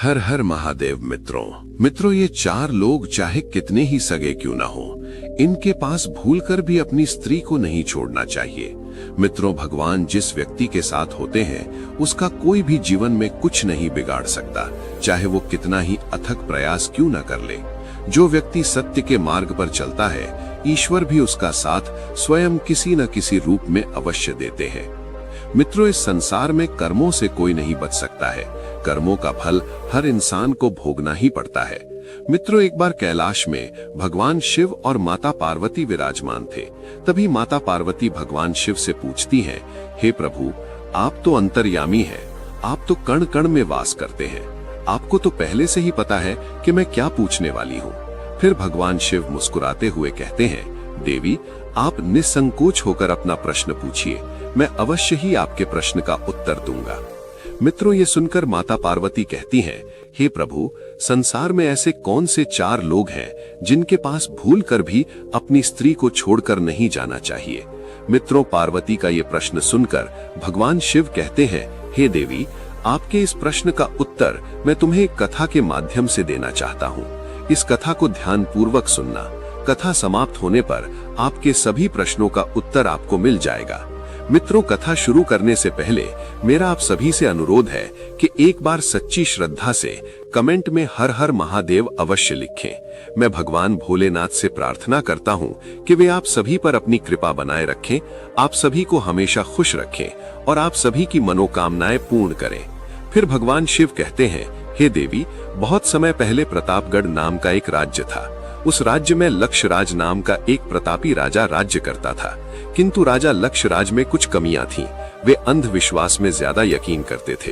हर हर महादेव। मित्रों ये चार लोग चाहे कितने ही सगे क्यों ना हो, इनके पास भूलकर भी अपनी स्त्री को नहीं छोड़ना चाहिए। मित्रों, भगवान जिस व्यक्ति के साथ होते हैं उसका कोई भी जीवन में कुछ नहीं बिगाड़ सकता, चाहे वो कितना ही अथक प्रयास क्यों न कर ले। जो व्यक्ति सत्य के मार्ग पर चलता है, ईश्वर भी उसका साथ स्वयं किसी न किसी रूप में अवश्य देते हैं। मित्रों, इस संसार में कर्मों से कोई नहीं बच सकता है। कर्मों का फल हर इंसान को भोगना ही पड़ता है। मित्रों, एक बार कैलाश में भगवान शिव और माता पार्वती विराजमान थे। तभी माता पार्वती भगवान शिव से पूछती हैं, हे प्रभु, आप तो अंतर्यामी हैं, आप तो कण कण में वास करते हैं, आपको तो पहले से ही पता है कि मैं क्या पूछने वाली हूँ। फिर भगवान शिव मुस्कुराते हुए कहते हैं, देवी, आप निसंकोच होकर अपना प्रश्न पूछिए, मैं अवश्य ही आपके प्रश्न का उत्तर दूंगा। मित्रों, ये सुनकर माता पार्वती कहती हैं, हे प्रभु, संसार में ऐसे कौन से चार लोग हैं जिनके पास भूल कर भी अपनी स्त्री को छोड़कर नहीं जाना चाहिए। मित्रों, पार्वती का ये प्रश्न सुनकर भगवान शिव कहते हैं, हे देवी, आपके इस प्रश्न का उत्तर मैं तुम्हें एक कथा के माध्यम से देना चाहता हूँ। इस कथा को ध्यान पूर्वक सुनना। कथा समाप्त होने पर आपके सभी प्रश्नों का उत्तर आपको मिल जाएगा। मित्रों, कथा शुरू करने से पहले मेरा आप सभी से अनुरोध है कि एक बार सच्ची श्रद्धा से कमेंट में हर हर महादेव अवश्य लिखें। मैं भगवान भोलेनाथ से प्रार्थना करता हूं कि वे आप सभी पर अपनी कृपा बनाए रखें, आप सभी को हमेशा खुश रखें और आप सभी की मनोकामनाएं पूर्ण करें। फिर भगवान शिव कहते हैं, हे देवी, बहुत समय पहले प्रतापगढ़ नाम का एक राज्य था। उस राज्य में लक्षराज नाम का एक प्रतापी राजा राज्य करता था। किंतु राजा लक्षराज में कुछ कमियां थीं। वे अंधविश्वास में ज्यादा यकीन करते थे।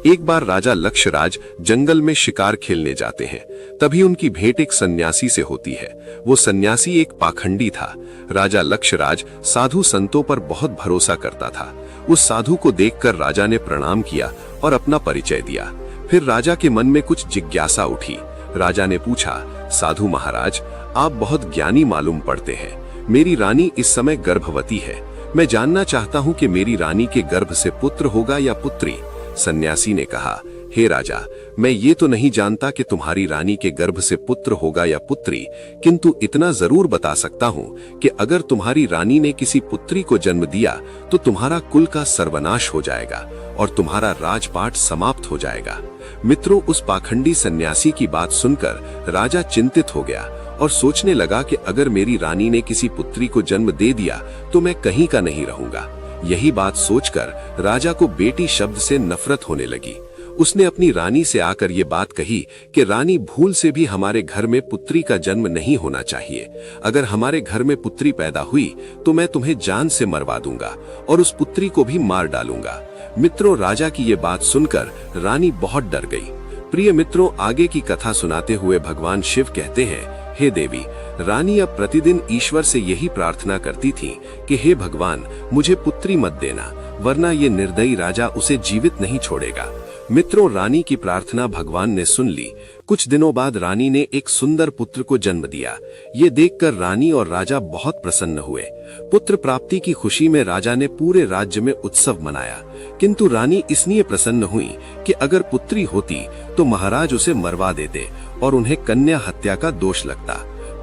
एक बार राजा लक्षराज जंगल में शिकार खेलने जाते हैं। तभी उनकी भेंट एक सन्यासी से होती है। वो सन्यासी एक पाखंडी था। राजा लक्षराज साधु संतों पर बहुत भरोसा करता था। उस साधु को देखकर राजा ने प्रणाम किया और अपना परिचय दिया। फिर राजा के मन में कुछ जिज्ञासा उठी। राजा ने पूछा, साधु महाराज, आप बहुत ज्ञानी मालूम पड़ते हैं। मेरी रानी इस समय गर्भवती है। मैं जानना चाहता हूँ कि मेरी रानी के गर्भ से पुत्र होगा या पुत्री। सन्यासी ने कहा, हे राजा, मैं ये तो नहीं जानता कि तुम्हारी रानी के गर्भ से पुत्र होगा या पुत्री, किंतु इतना जरूर बता सकता हूँ कि अगर तुम्हारी रानी ने किसी पुत्री को जन्म दिया तो तुम्हारा कुल का सर्वनाश हो जाएगा और तुम्हारा राजपाट समाप्त हो जाएगा। मित्रों, उस पाखंडी सन्यासी की बात सुनकर राजा चिंतित हो गया और सोचने लगा कि अगर मेरी रानी ने किसी पुत्री को जन्म दे दिया तो मैं कहीं का नहीं रहूंगा। यही बात सोचकर राजा को बेटी शब्द से नफरत होने लगी। उसने अपनी रानी से आकर ये बात कही कि रानी, भूल से भी हमारे घर में पुत्री का जन्म नहीं होना चाहिए। अगर हमारे घर में पुत्री पैदा हुई तो मैं तुम्हें जान से मरवा दूंगा और उस पुत्री को भी मार डालूंगा। मित्रों, राजा की ये बात सुनकर रानी बहुत डर गई। प्रिय मित्रों, आगे की कथा सुनाते हुए भगवान शिव कहते हैं, हे देवी, रानी अब प्रतिदिन ईश्वर से यही प्रार्थना करती थी कि हे भगवान, मुझे पुत्री मत देना, वरना ये निर्दयी राजा उसे जीवित नहीं छोड़ेगा। मित्रों, रानी की प्रार्थना भगवान ने सुन ली। कुछ दिनों बाद रानी ने एक सुंदर पुत्र को जन्म दिया। ये देखकर रानी और राजा बहुत प्रसन्न हुए। पुत्र प्राप्ति की खुशी में राजा ने पूरे राज्य में उत्सव मनाया। किंतु रानी इसलिए प्रसन्न हुई कि अगर पुत्री होती तो महाराज उसे मरवा देते और उन्हें कन्या हत्या का दोष लगता।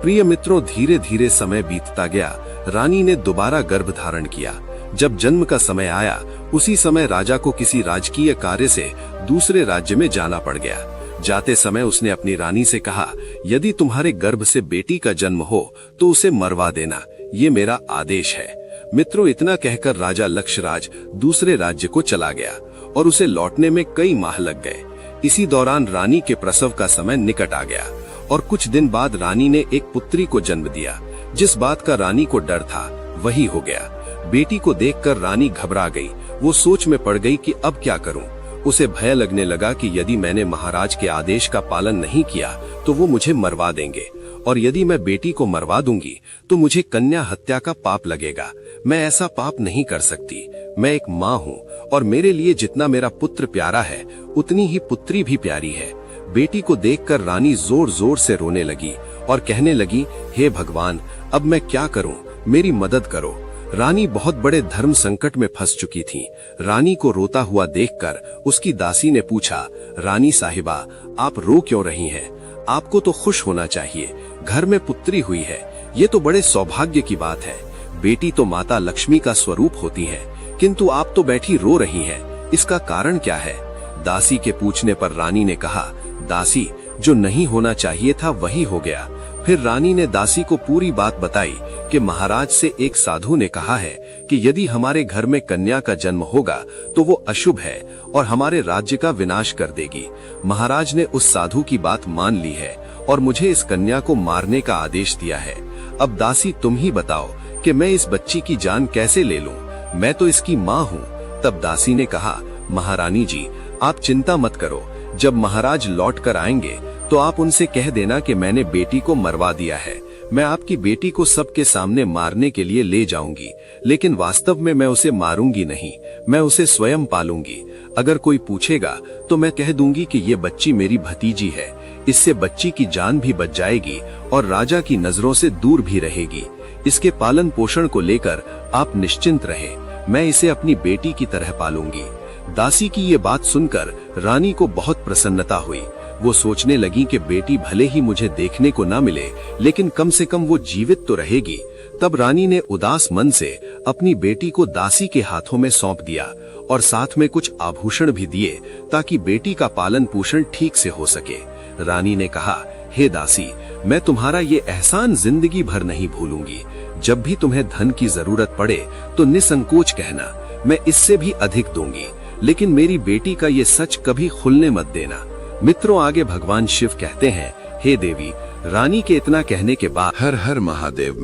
प्रिय मित्रों, धीरे धीरे समय बीतता गया। रानी ने दोबारा गर्भ धारण किया। जब जन्म का समय आया, उसी समय राजा को किसी राजकीय कार्य से दूसरे राज्य में जाना पड़ गया। जाते समय उसने अपनी रानी से कहा, यदि तुम्हारे गर्भ से बेटी का जन्म हो तो उसे मरवा देना, ये मेरा आदेश है। मित्रों, इतना कहकर राजा लक्षराज दूसरे राज्य को चला गया और उसे लौटने में कई माह लग गए। इसी दौरान रानी के प्रसव का समय निकट आ गया और कुछ दिन बाद रानी ने एक पुत्री को जन्म दिया। जिस बात का रानी को डर था वही हो गया। बेटी को देखकर रानी घबरा गई। वो सोच में पड़ गई कि अब क्या करूं। उसे भय लगने लगा कि यदि मैंने महाराज के आदेश का पालन नहीं किया तो वो मुझे मरवा देंगे, और यदि मैं बेटी को मरवा दूंगी तो मुझे कन्या हत्या का पाप लगेगा। मैं ऐसा पाप नहीं कर सकती। मैं एक माँ हूँ और मेरे लिए जितना मेरा पुत्र प्यारा है उतनी ही पुत्री भी प्यारी है। बेटी को देखकर रानी जोर जोर से रोने लगी और कहने लगी, हे भगवान, अब मैं क्या करूं, मेरी मदद करो। रानी बहुत बड़े धर्म संकट में फंस चुकी थी। रानी को रोता हुआ देखकर उसकी दासी ने पूछा, रानी साहिबा, आप रो क्यों रही हैं? आपको तो खुश होना चाहिए, घर में पुत्री हुई है, ये तो बड़े सौभाग्य की बात है। बेटी तो माता लक्ष्मी का स्वरूप होती है, किंतु आप तो बैठी रो रही हैं, इसका कारण क्या है? दासी के पूछने पर रानी ने कहा, दासी, जो नहीं होना चाहिए था वही हो गया। फिर रानी ने दासी को पूरी बात बताई कि महाराज से एक साधु ने कहा है कि यदि हमारे घर में कन्या का जन्म होगा तो वो अशुभ है और हमारे राज्य का विनाश कर देगी। महाराज ने उस साधु की बात मान ली है और मुझे इस कन्या को मारने का आदेश दिया है। अब दासी तुम ही बताओ कि मैं इस बच्ची की जान कैसे ले लूं? मैं तो इसकी माँ हूँ। तब दासी ने कहा, महारानी जी, आप चिंता मत करो, जब महाराज लौट कर आएंगे तो आप उनसे कह देना कि मैंने बेटी को मरवा दिया है। मैं आपकी बेटी को सबके सामने मारने के लिए ले जाऊंगी, लेकिन वास्तव में मैं उसे मारूंगी नहीं, मैं उसे स्वयं पालूंगी। अगर कोई पूछेगा तो मैं कह दूंगी कि ये बच्ची मेरी भतीजी है। इससे बच्ची की जान भी बच जाएगी और राजा की नजरों से दूर भी रहेगी। इसके पालन पोषण को लेकर आप निश्चिंत रहे, मैं इसे अपनी बेटी की तरह पालूंगी। दासी की ये बात सुनकर रानी को बहुत प्रसन्नता हुई। वो सोचने लगी कि बेटी भले ही मुझे देखने को ना मिले, लेकिन कम से कम वो जीवित तो रहेगी। तब रानी ने उदास मन से अपनी बेटी को दासी के हाथों में सौंप दिया और साथ में कुछ आभूषण भी दिए ताकि बेटी का पालन पोषण ठीक से हो सके। रानी ने कहा, हे दासी, मैं तुम्हारा ये एहसान जिंदगी भर नहीं भूलूंगी। जब भी तुम्हें धन की जरूरत पड़े तो निसंकोच कहना, मैं इससे भी अधिक दूंगी, लेकिन मेरी बेटी का ये सच कभी खुलने मत देना। मित्रों, आगे भगवान शिव कहते हैं, हे देवी, रानी के इतना कहने के बाद हर हर महादेव।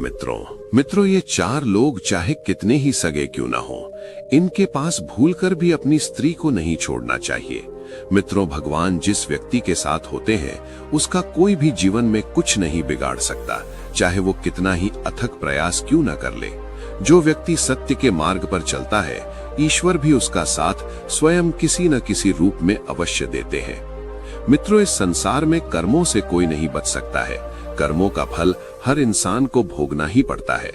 मित्रों, ये चार लोग चाहे कितने ही सगे क्यों ना हो, इनके पास भूलकर भी अपनी स्त्री को नहीं छोड़ना चाहिए। मित्रों, भगवान जिस व्यक्ति के साथ होते हैं उसका कोई भी जीवन में कुछ नहीं बिगाड़ सकता, चाहे वो कितना ही अथक प्रयास क्यों न कर ले। जो व्यक्ति सत्य के मार्ग पर चलता है, ईश्वर भी उसका साथ स्वयं किसी न किसी रूप में अवश्य देते हैं। मित्रों, इस संसार में कर्मों से कोई नहीं बच सकता है, कर्मों का फल हर इंसान को भोगना ही पड़ता है।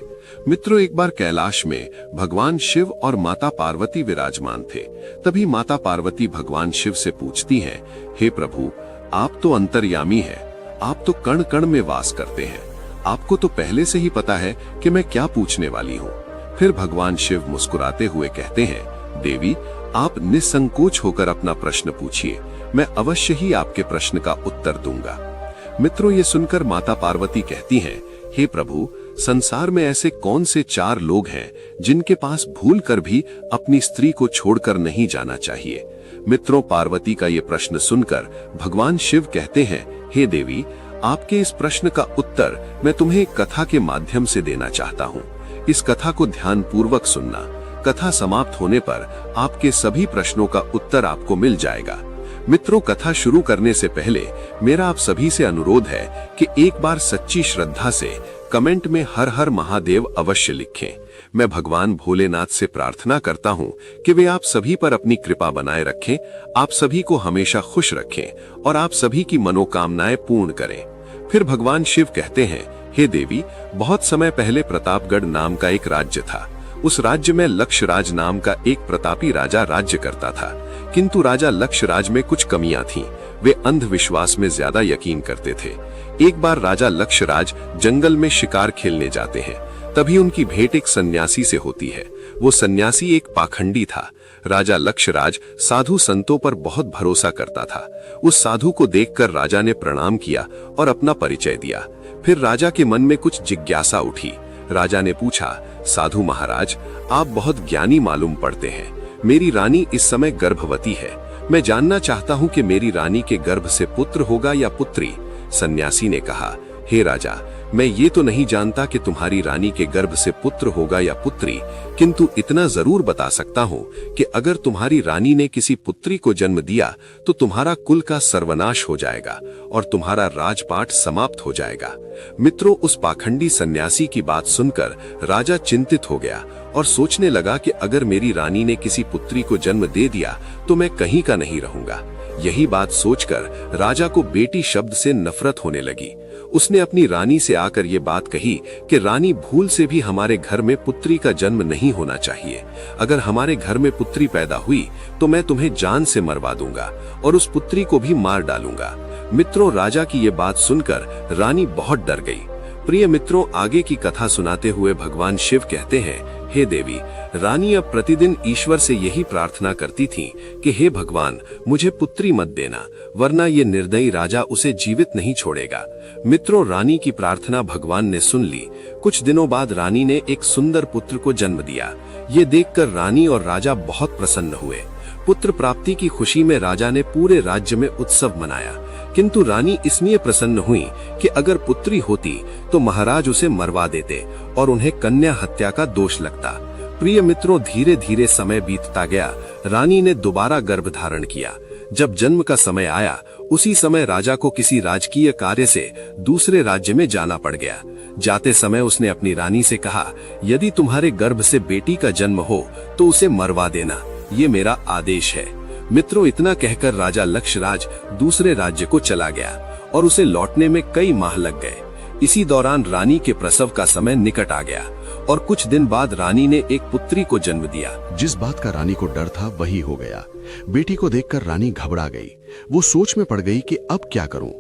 मित्रों, एक बार कैलाश में भगवान शिव और माता पार्वती विराजमान थे। तभी माता पार्वती भगवान शिव से पूछती हैं, हे प्रभु, आप तो अंतर्यामी हैं, आप तो कण कण में वास करते हैं, आपको तो पहले से ही पता है कि मैं क्या पूछने वाली हूँ। फिर भगवान शिव मुस्कुराते हुए कहते हैं, देवी, आप निसंकोच होकर अपना प्रश्न पूछिए, मैं अवश्य ही आपके प्रश्न का उत्तर दूंगा। मित्रों, ये सुनकर माता पार्वती कहती हैं, हे प्रभु, संसार में ऐसे कौन से चार लोग हैं जिनके पास भूल कर भी अपनी स्त्री को छोड़कर नहीं जाना चाहिए। मित्रों, पार्वती का ये प्रश्न सुनकर भगवान शिव कहते हैं, हे देवी, आपके इस प्रश्न का उत्तर मैं तुम्हें एक कथा के माध्यम से देना चाहता हूँ। इस कथा को ध्यान पूर्वक सुनना। कथा समाप्त होने पर आपके सभी प्रश्नों का उत्तर आपको मिल जाएगा। मित्रों, कथा शुरू करने से पहले मेरा आप सभी से अनुरोध है कि एक बार सच्ची श्रद्धा से कमेंट में हर हर महादेव अवश्य लिखें। मैं भगवान भोलेनाथ से प्रार्थना करता हूं कि वे आप सभी पर अपनी कृपा बनाए रखें, आप सभी को हमेशा खुश रखें और आप सभी की मनोकामनाएं पूर्ण करें। फिर भगवान शिव कहते हैं, हे देवी, बहुत समय पहले प्रतापगढ़ नाम का एक राज्य था। उस राज्य में लक्षराज नाम का एक प्रतापी राजा राज्य करता था, किंतु राजा लक्षराज में कुछ कमियां थीं। वे अंधविश्वास में ज्यादा यकीन करते थे। एक बार राजा लक्षराज जंगल में शिकार खेलने जाते हैं, तभी उनकी भेंट एक सन्यासी से होती है। वो सन्यासी एक पाखंडी था। राजा लक्षराज साधु संतों पर बहुत भरोसा करता था। उस साधु को देखकर राजा ने प्रणाम किया और अपना परिचय दिया। फिर राजा के मन में कुछ जिज्ञासा उठी। राजा ने पूछा, साधु महाराज, आप बहुत ज्ञानी मालूम पड़ते हैं। मेरी रानी इस समय गर्भवती है। मैं जानना चाहता हूँ कि मेरी रानी के गर्भ से पुत्र होगा या पुत्री। सन्यासी ने कहा, हे राजा, मैं ये तो नहीं जानता कि तुम्हारी रानी के गर्भ से पुत्र होगा या पुत्री, किंतु इतना जरूर बता सकता हूँ कि अगर तुम्हारी रानी ने किसी पुत्री को जन्म दिया तो तुम्हारा कुल का सर्वनाश हो जाएगा और तुम्हारा राजपाट समाप्त हो जाएगा। मित्रों, उस पाखंडी सन्यासी की बात सुनकर राजा चिंतित हो गया और सोचने लगा कि अगर मेरी रानी ने किसी पुत्री को जन्म दे दिया तो मैं कहीं का नहीं रहूंगा। यही बात सोचकर राजा को बेटी शब्द से नफरत होने लगी। उसने अपनी रानी से आकर ये बात कही कि रानी, भूल से भी हमारे घर में पुत्री का जन्म नहीं होना चाहिए। अगर हमारे घर में पुत्री पैदा हुई तो मैं तुम्हें जान से मरवा दूंगा और उस पुत्री को भी मार डालूंगा। मित्रों, राजा की ये बात सुनकर रानी बहुत डर गई। प्रिय मित्रों, आगे की कथा सुनाते हुए भगवान शिव कहते हैं, हे देवी, रानी अब प्रतिदिन ईश्वर से यही प्रार्थना करती थी कि हे भगवान, मुझे पुत्री मत देना, वरना ये निर्दयी राजा उसे जीवित नहीं छोड़ेगा। मित्रों, रानी की प्रार्थना भगवान ने सुन ली। कुछ दिनों बाद रानी ने एक सुंदर पुत्र को जन्म दिया। ये देखकर रानी और राजा बहुत प्रसन्न हुए। पुत्र प्राप्ति की खुशी में राजा ने पूरे राज्य में उत्सव मनाया। किंतु रानी इसलिए प्रसन्न हुई कि अगर पुत्री होती तो महाराज उसे मरवा देते और उन्हें कन्या हत्या का दोष लगता। प्रिय मित्रों, धीरे धीरे समय बीतता गया। रानी ने दोबारा गर्भ धारण किया। जब जन्म का समय आया, उसी समय राजा को किसी राजकीय कार्य से दूसरे राज्य में जाना पड़ गया। जाते समय उसने अपनी रानी से कहा, यदि तुम्हारे गर्भ से बेटी का जन्म हो तो उसे मरवा देना, ये मेरा आदेश है। मित्रों, इतना कहकर राजा लक्षराज दूसरे राज्य को चला गया और उसे लौटने में कई माह लग गए। इसी दौरान रानी के प्रसव का समय निकट आ गया और कुछ दिन बाद रानी ने एक पुत्री को जन्म दिया। जिस बात का रानी को डर था वही हो गया। बेटी को देखकर रानी घबरा गई। वो सोच में पड़ गई कि अब क्या करूं।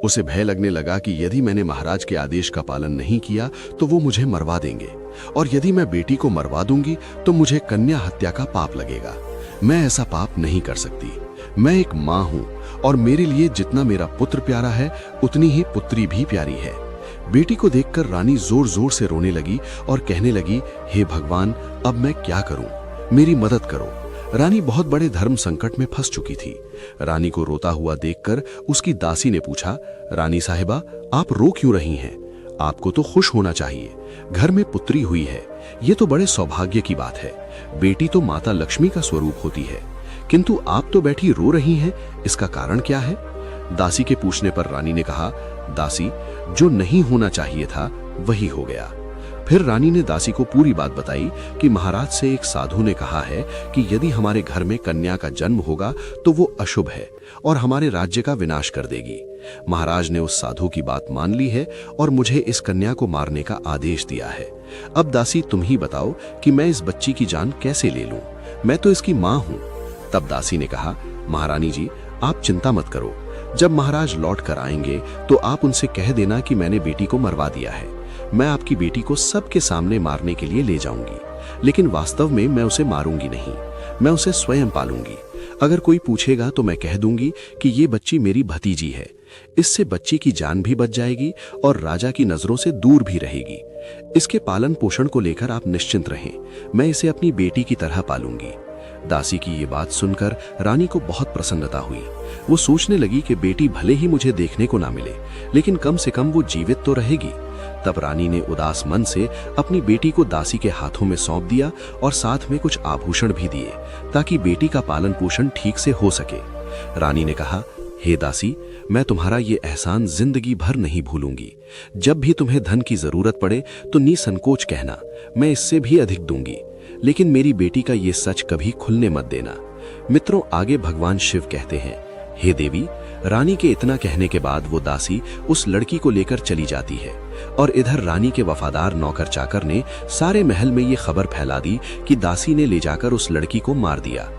उसे भय लगने लगा कि यदि मैंने महाराज के आदेश का पालन नहीं किया तो वो मुझे मरवा देंगे, और यदि मैं बेटी को मरवा दूंगी तो मुझे कन्या हत्या का पाप लगेगा। मैं ऐसा पाप नहीं कर सकती। मैं एक माँ हूँ और मेरे लिए जितना मेरा पुत्र प्यारा है उतनी ही पुत्री भी प्यारी है। बेटी को देखकर रानी जोर जोर से रोने लगी और कहने लगी, हे भगवान, अब मैं क्या करूं? मेरी मदद करो। रानी बहुत बड़े धर्म संकट में फंस चुकी थी। रानी को रोता हुआ देखकर उसकी दासी ने पूछा, रानी साहिबा, आप रो क्यों रही हैं? आपको तो खुश होना चाहिए, घर में पुत्री हुई है। ये तो बड़े सौभाग्य की बात है। बेटी तो माता लक्ष्मी का स्वरूप होती है, किंतु आप तो बैठी रो रही हैं, इसका कारण क्या है? दासी के पूछने पर रानी ने कहा, दासी, जो नहीं होना चाहिए था वही हो गया। फिर रानी ने दासी को पूरी बात बताई कि महाराज से एक साधु ने कहा है कि यदि हमारे घर में कन्या का जन्म होगा तो वो अशुभ है और हमारे राज्य का विनाश कर देगी। महाराज ने उस साधु की बात मान ली है और मुझे इस कन्या को मारने का आदेश दिया है। अब दासी, तुम ही बताओ कि मैं इस बच्ची की जान कैसे ले लूं? मैं तो इसकी माँ हूं। तब दासी ने कहा, महारानी जी, आप चिंता मत करो। जब महाराज लौट कर आएंगे तो आप उनसे कह देना कि मैंने बेटी को मरवा दिया है। मैं आपकी बेटी को सबके सामने मारने के लिए ले जाऊंगी, लेकिन वास्तव में मैं उसे मारूंगी नहीं, मैं उसे स्वयं पालूंगी। अगर कोई पूछेगा तो मैं कह दूंगी कि ये बच्ची मेरी भतीजी है। इससे बच्ची की जान भी बच जाएगी और राजा की नजरों से दूर भी रहेगी। इसके पालन पोषण को लेकर आप निश्चिंत रहें, मैं इसे अपनी बेटी की तरह पालूंगी। दासी की ये बात सुनकर रानी को बहुत प्रसन्नता हुई। वो सोचने लगी कि बेटी भले ही मुझे देखने को ना मिले, लेकिन कम से कम वो जीवित तो रहेगी। तब रानी ने उदास मन से अपनी बेटी को दासी के हाथों में सौंप दिया और साथ में कुछ आभूषण भी दिए ताकि बेटी का पालन पोषण ठीक से हो सके। रानी ने कहा, हे दासी, मैं तुम्हारा ये एहसान जिंदगी भर नहीं भूलूंगी। जब भी तुम्हें धन की जरूरत पड़े तो निसंकोच कहना, मैं इससे भी अधिक दूंगी, लेकिन मेरी बेटी का ये सच कभी खुलने मत देना। मित्रों, आगे भगवान शिव कहते हैं, हे देवी, रानी के इतना कहने के बाद वो दासी उस लड़की को लेकर चली जाती है और इधर रानी के वफादार नौकर चाकर ने सारे महल में ये खबर फैला दी कि दासी ने ले जाकर उस लड़की को मार दिया।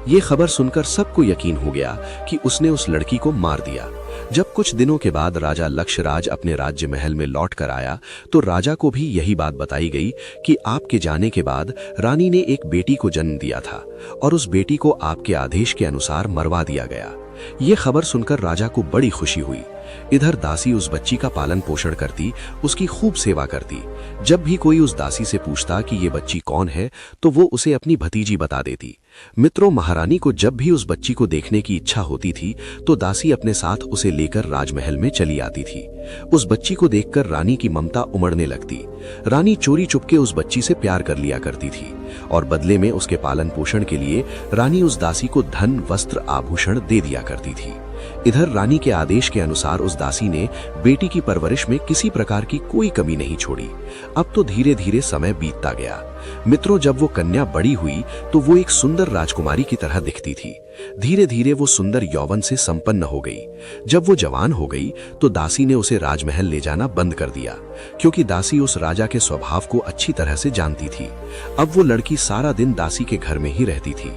ये खबर सुनकर सबको यकीन हो गया कि उसने उस लड़की को मार दिया। जब कुछ दिनों के बाद राजा लक्षराज अपने राज्य महल में लौट कर आया तो राजा को भी यही बात बताई गई कि आपके जाने के बाद रानी ने एक बेटी को जन्म दिया था और उस बेटी को आपके आदेश के अनुसार मरवा दिया गया। ये खबर सुनकर राजा को बड़ी खुशी हुई। इधर दासी उस बच्ची का पालन पोषण करती, उसकी खूब सेवा करती। जब भी कोई उस दासी से पूछता कि ये बच्ची कौन है तो वो उसे अपनी भतीजी बता देती। मित्रों, महारानी को जब भी उस बच्ची को देखने की इच्छा होती थी तो दासी अपने साथ उसे लेकर राजमहल में चली आती थी। उस बच्ची को देखकर रानी की ममता उमड़ने लगती। रानी चोरी चुपके उस बच्ची से प्यार कर लिया करती थी और बदले में उसके पालन पोषण के लिए रानी उस दासी को धन, वस्त्र, आभूषण दे दिया करती थी। इधर रानी के आदेश के अनुसार उस दासी ने बेटी की परवरिश में किसी प्रकार की कोई कमी नहीं छोड़ी। अब तो धीरे धीरे समय बीतता गया। मित्रों, जब वो कन्या बड़ी हुई तो वो एक सुंदर राजकुमारी की तरह दिखती थी। धीरे धीरे वो सुंदर यौवन से संपन्न हो गई। जब वो जवान हो गई तो दासी ने उसे राजमहल ले जाना बंद कर दिया, क्योंकि दासी उस राजा के स्वभाव को अच्छी तरह से जानती थी। अब वो लड़की सारा दिन दासी के घर में ही रहती थी।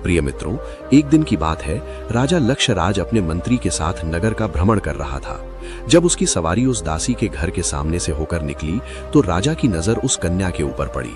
प्रिय मित्रों, एक दिन की बात है, राजा लक्षराज अपने मंत्री के साथ नगर का भ्रमण कर रहा था। जब उसकी सवारी उस दासी के घर के सामने से होकर निकली तो राजा की नजर उस कन्या के ऊपर पड़ी।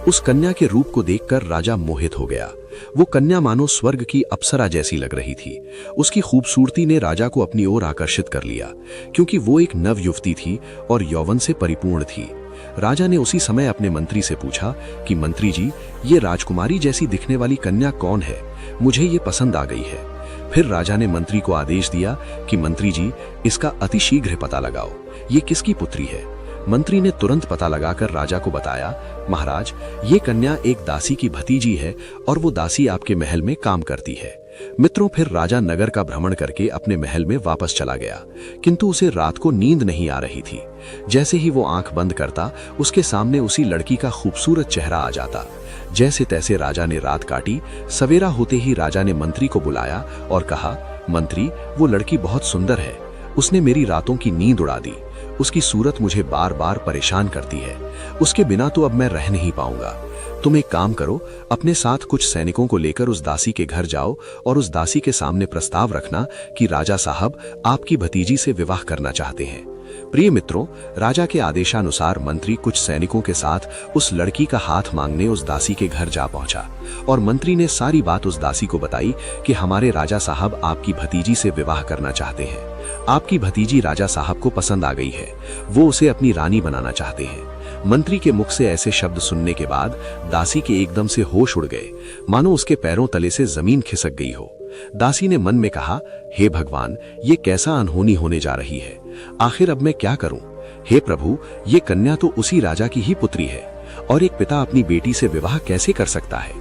उस कन्या के रूप को देखकर राजा मोहित हो गया। वो कन्या मानो स्वर्ग की अप्सरा जैसी लग रही थी। उसकी खूबसूरती ने राजा को अपनी ओर आकर्षित कर लिया, क्योंकि वो एक नव युवती थी और यौवन से परिपूर्ण थी। राजा ने उसी समय अपने मंत्री से पूछा कि मंत्री जी, ये राजकुमारी जैसी दिखने वाली कन्या कौन है? मुझे ये पसंद आ गई है। फिर राजा ने मंत्री को आदेश दिया कि मंत्री जी, इसका अतिशीघ्र पता लगाओ, ये किसकी पुत्री है? मंत्री ने तुरंत पता लगाकर राजा को बताया, महाराज, ये कन्या एक दासी की भतीजी है और वो दासी आपके महल में काम करती है। मित्रों, फिर राजा नगर का भ्रमण करके अपने महल में वापस चला गया, किंतु उसे रात को नींद नहीं आ रही थी। जैसे ही वो आंख बंद करता, उसके सामने उसी लड़की का खूबसूरत चेहरा आ जाता। जैसे तैसे राजा ने रात काटी। सवेरा होते ही राजा ने मंत्री को बुलाया और कहा, मंत्री, वो लड़की बहुत सुंदर है। उसने मेरी रातों की नींद उड़ा दी। उसकी सूरत मुझे बार बार परेशान करती है। उसके बिना तो अब मैं रह नहीं पाऊंगा। तुम एक काम करो, अपने साथ कुछ सैनिकों को लेकर उस दासी के घर जाओ और उस दासी के सामने प्रस्ताव रखना कि राजा साहब आपकी भतीजी से विवाह करना चाहते हैं। प्रिय मित्रों, राजा के आदेशानुसार मंत्री कुछ सैनिकों के साथ उस लड़की का हाथ मांगने उस दासी के घर जा पहुंचा और मंत्री ने सारी बात उस दासी को बताई कि हमारे राजा साहब आपकी भतीजी से विवाह करना चाहते हैं। आपकी भतीजी राजा साहब को पसंद आ गई है। वो उसे अपनी रानी बनाना चाहते हैं। मंत्री के मुख से ऐसे शब्द सुनने के बाद दासी के एकदम से होश उड़ गए, मानो उसके पैरों तले से जमीन खिसक गई हो। दासी ने मन में कहा, हे भगवान, ये कैसा अनहोनी होने जा रही है। आखिर अब मैं क्या करूं? हे प्रभु, ये कन्या तो उसी राजा की ही पुत्री है और एक पिता अपनी बेटी से विवाह कैसे कर सकता है?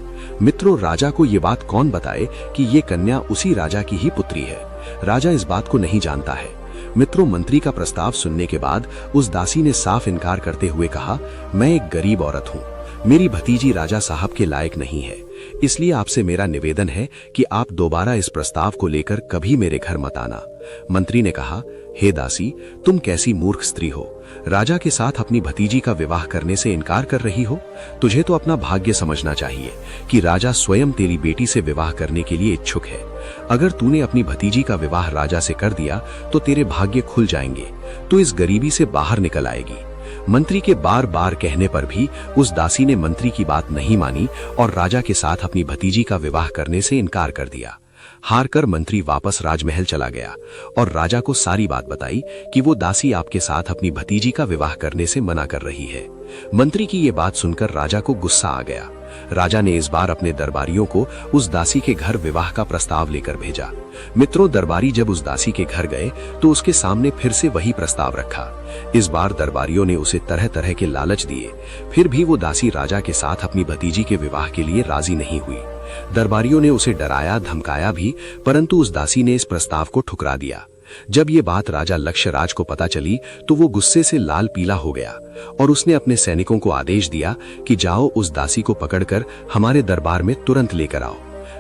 मित्रों, राजा को ये बात कौन बताए कि ये कन्या उसी राजा की ही पुत्री है? राजा इस बात को नहीं जानता है। मित्रों, मंत्री का प्रस्ताव सुनने के बाद उस दासी ने साफ इनकार करते हुए कहा, मैं एक गरीब औरत हूँ, मेरी भतीजी राजा साहब के लायक नहीं है, इसलिए आपसे मेरा निवेदन है कि आप दोबारा इस प्रस्ताव को लेकर कभी मेरे घर मत आना। मंत्री ने कहा, हे दासी, तुम कैसी मूर्ख स्त्री हो। राजा के साथ अपनी भतीजी का विवाह करने से इनकार कर रही हो। तुझे तो अपना भाग्य समझना चाहिए कि राजा स्वयं तेरी बेटी से विवाह करने के लिए इच्छुक है। अगर तूने अपनी भतीजी का विवाह राजा से कर दिया तो तेरे भाग्य खुल जाएंगे, तू इस गरीबी से बाहर निकल आएगी। मंत्री के बार बार कहने पर भी उस दासी ने मंत्री की बात नहीं मानी और राजा के साथ अपनी भतीजी का विवाह करने से इनकार कर दिया। हारकर मंत्री वापस राजमहल चला गया और राजा को सारी बात बताई कि वो दासी आपके साथ अपनी भतीजी का विवाह करने से मना कर रही है। मंत्री की ये बात सुनकर राजा को गुस्सा आ गया। राजा ने इस बार अपने दरबारियों को उस दासी के घर विवाह का प्रस्ताव लेकर भेजा। मित्रों, दरबारी जब उस दासी के घर गए तो उसके सामने फिर से वही प्रस्ताव रखा। इस बार दरबारियों ने उसे तरह तरह के लालच दिए, फिर भी वो दासी राजा के साथ अपनी भतीजी के विवाह के लिए राजी नहीं हुई। दरबारियों ने उसे डराया धमकाया भी, परंतु उस दासी ने इस प्रस्ताव को ठुकरा दिया। जब ये बात राजा लक्षराज को पता चली तो वो गुस्से से लाल पीला हो गया और उसने अपने सैनिकों को आदेश दिया कि जाओ उस दासी को पकड़कर हमारे दरबार में तुरंत लेकर आओ।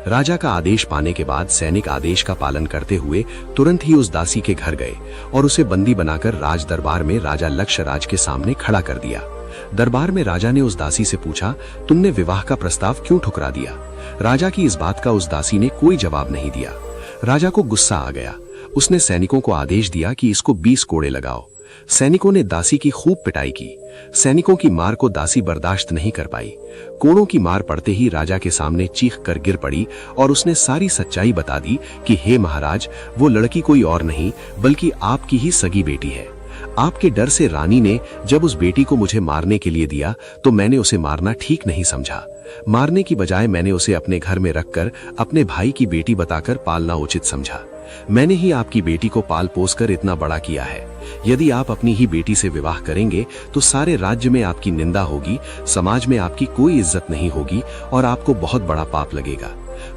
राजा का आदेश पाने के बाद सैनिक आदेश का पालन करते हुए तुरंत ही उस दासी के घर गए और उसे बंदी बनाकर राज दरबार में राजा लक्षराज के सामने खड़ा कर दिया। दरबार में राजा ने उस दासी से पूछा, तुमने विवाह का प्रस्ताव क्यों ठुकरा दिया? राजा की इस बात का उस दासी ने कोई जवाब नहीं दिया। राजा को गुस्सा आ गया। उसने सैनिकों को आदेश दिया कि इसको 20 कोड़े लगाओ। सैनिकों ने दासी की खूब पिटाई की। सैनिकों की मार को दासी बर्दाश्त नहीं कर पाई। कोड़ों की मार पड़ते ही राजा के सामने चीख कर गिर पड़ी और उसने सारी सच्चाई बता दी कि हे महाराज, वो लड़की कोई और नहीं बल्कि आपकी ही सगी बेटी है। आपके डर से रानी ने जब उस बेटी को मुझे मारने के लिए दिया तो मैंने उसे मारना ठीक नहीं समझा। मारने की बजाय मैंने उसे अपने घर में रखकर अपने भाई की बेटी बताकर पालना उचित समझा। मैंने ही आपकी बेटी को पाल पोस कर इतना बड़ा किया है। यदि आप अपनी ही बेटी से विवाह करेंगे तो सारे राज्य में आपकी निंदा होगी, समाज में आपकी कोई इज्जत नहीं होगी और आपको बहुत बड़ा पाप लगेगा।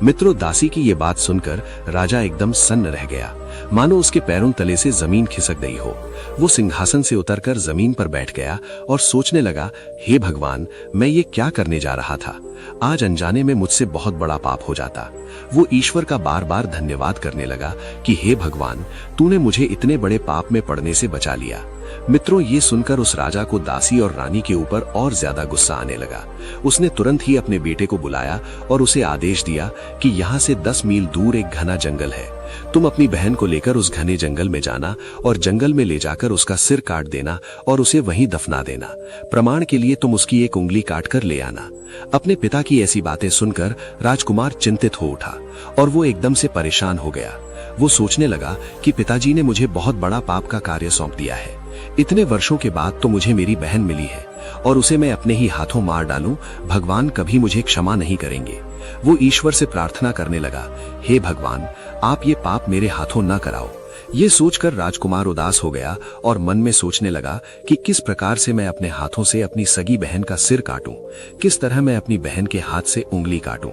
मित्रों, दासी की ये बात सुनकर राजा एकदम सन्न रह गया, मानो उसके पैरों तले से जमीन खिसक गई हो। वो सिंहासन से उतरकर जमीन पर बैठ गया और सोचने लगा, हे भगवान, मैं ये क्या करने जा रहा था। आज अनजाने में मुझसे बहुत बड़ा पाप हो जाता। वो ईश्वर का बार बार धन्यवाद करने लगा कि हे भगवान, तूने मुझे इतने बड़े पाप में पड़ने से बचा लिया। मित्रों, ये सुनकर उस राजा को दासी और रानी के ऊपर और ज्यादा गुस्सा आने लगा। उसने तुरंत ही अपने बेटे को बुलाया और उसे आदेश दिया कि यहाँ से 10 मील दूर एक घना जंगल है। तुम अपनी बहन को लेकर उस घने जंगल में जाना और जंगल में ले जाकर उसका सिर काट देना और उसे वहीं दफना देना। प्रमाण के लिए तुम उसकी एक उंगली काट कर ले आना। अपने पिता की ऐसी बातें सुनकर राजकुमार चिंतित हो उठा और वो एकदम से परेशान हो गया। वो सोचने लगा कि पिताजी ने मुझे बहुत बड़ा पाप का कार्य सौंप दिया है। इतने वर्षों के बाद तो मुझे मेरी बहन मिली है और उसे मैं अपने ही हाथों मार डालूं, भगवान कभी मुझे क्षमा नहीं करेंगे। वो ईश्वर से प्रार्थना करने लगा, हे भगवान, आप ये पाप मेरे हाथों न कराओ। ये सोचकर राजकुमार उदास हो गया और मन में सोचने लगा कि किस प्रकार से मैं अपने हाथों से अपनी सगी बहन का सिर काटूं, किस तरह मैं अपनी बहन के हाथ से उंगली काटूं।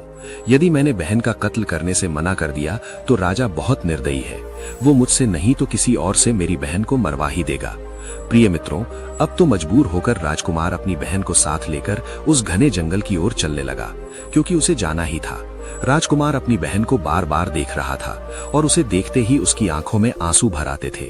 यदि मैंने बहन का कत्ल करने से मना कर दिया तो राजा बहुत निर्दयी है। वो मुझसे नहीं तो किसी और से मेरी बहन को मरवा ही देगा। प्रिय मित्रों, अब तो मजबूर होकर राजकुमार अपनी बहन को साथ लेकर उस घने जंगल की ओर चलने लगा, क्योंकि उसे जाना ही था। राजकुमार अपनी बहन को बार बार देख रहा था और उसे देखते ही उसकी आंखों में आंसू भर आते थे।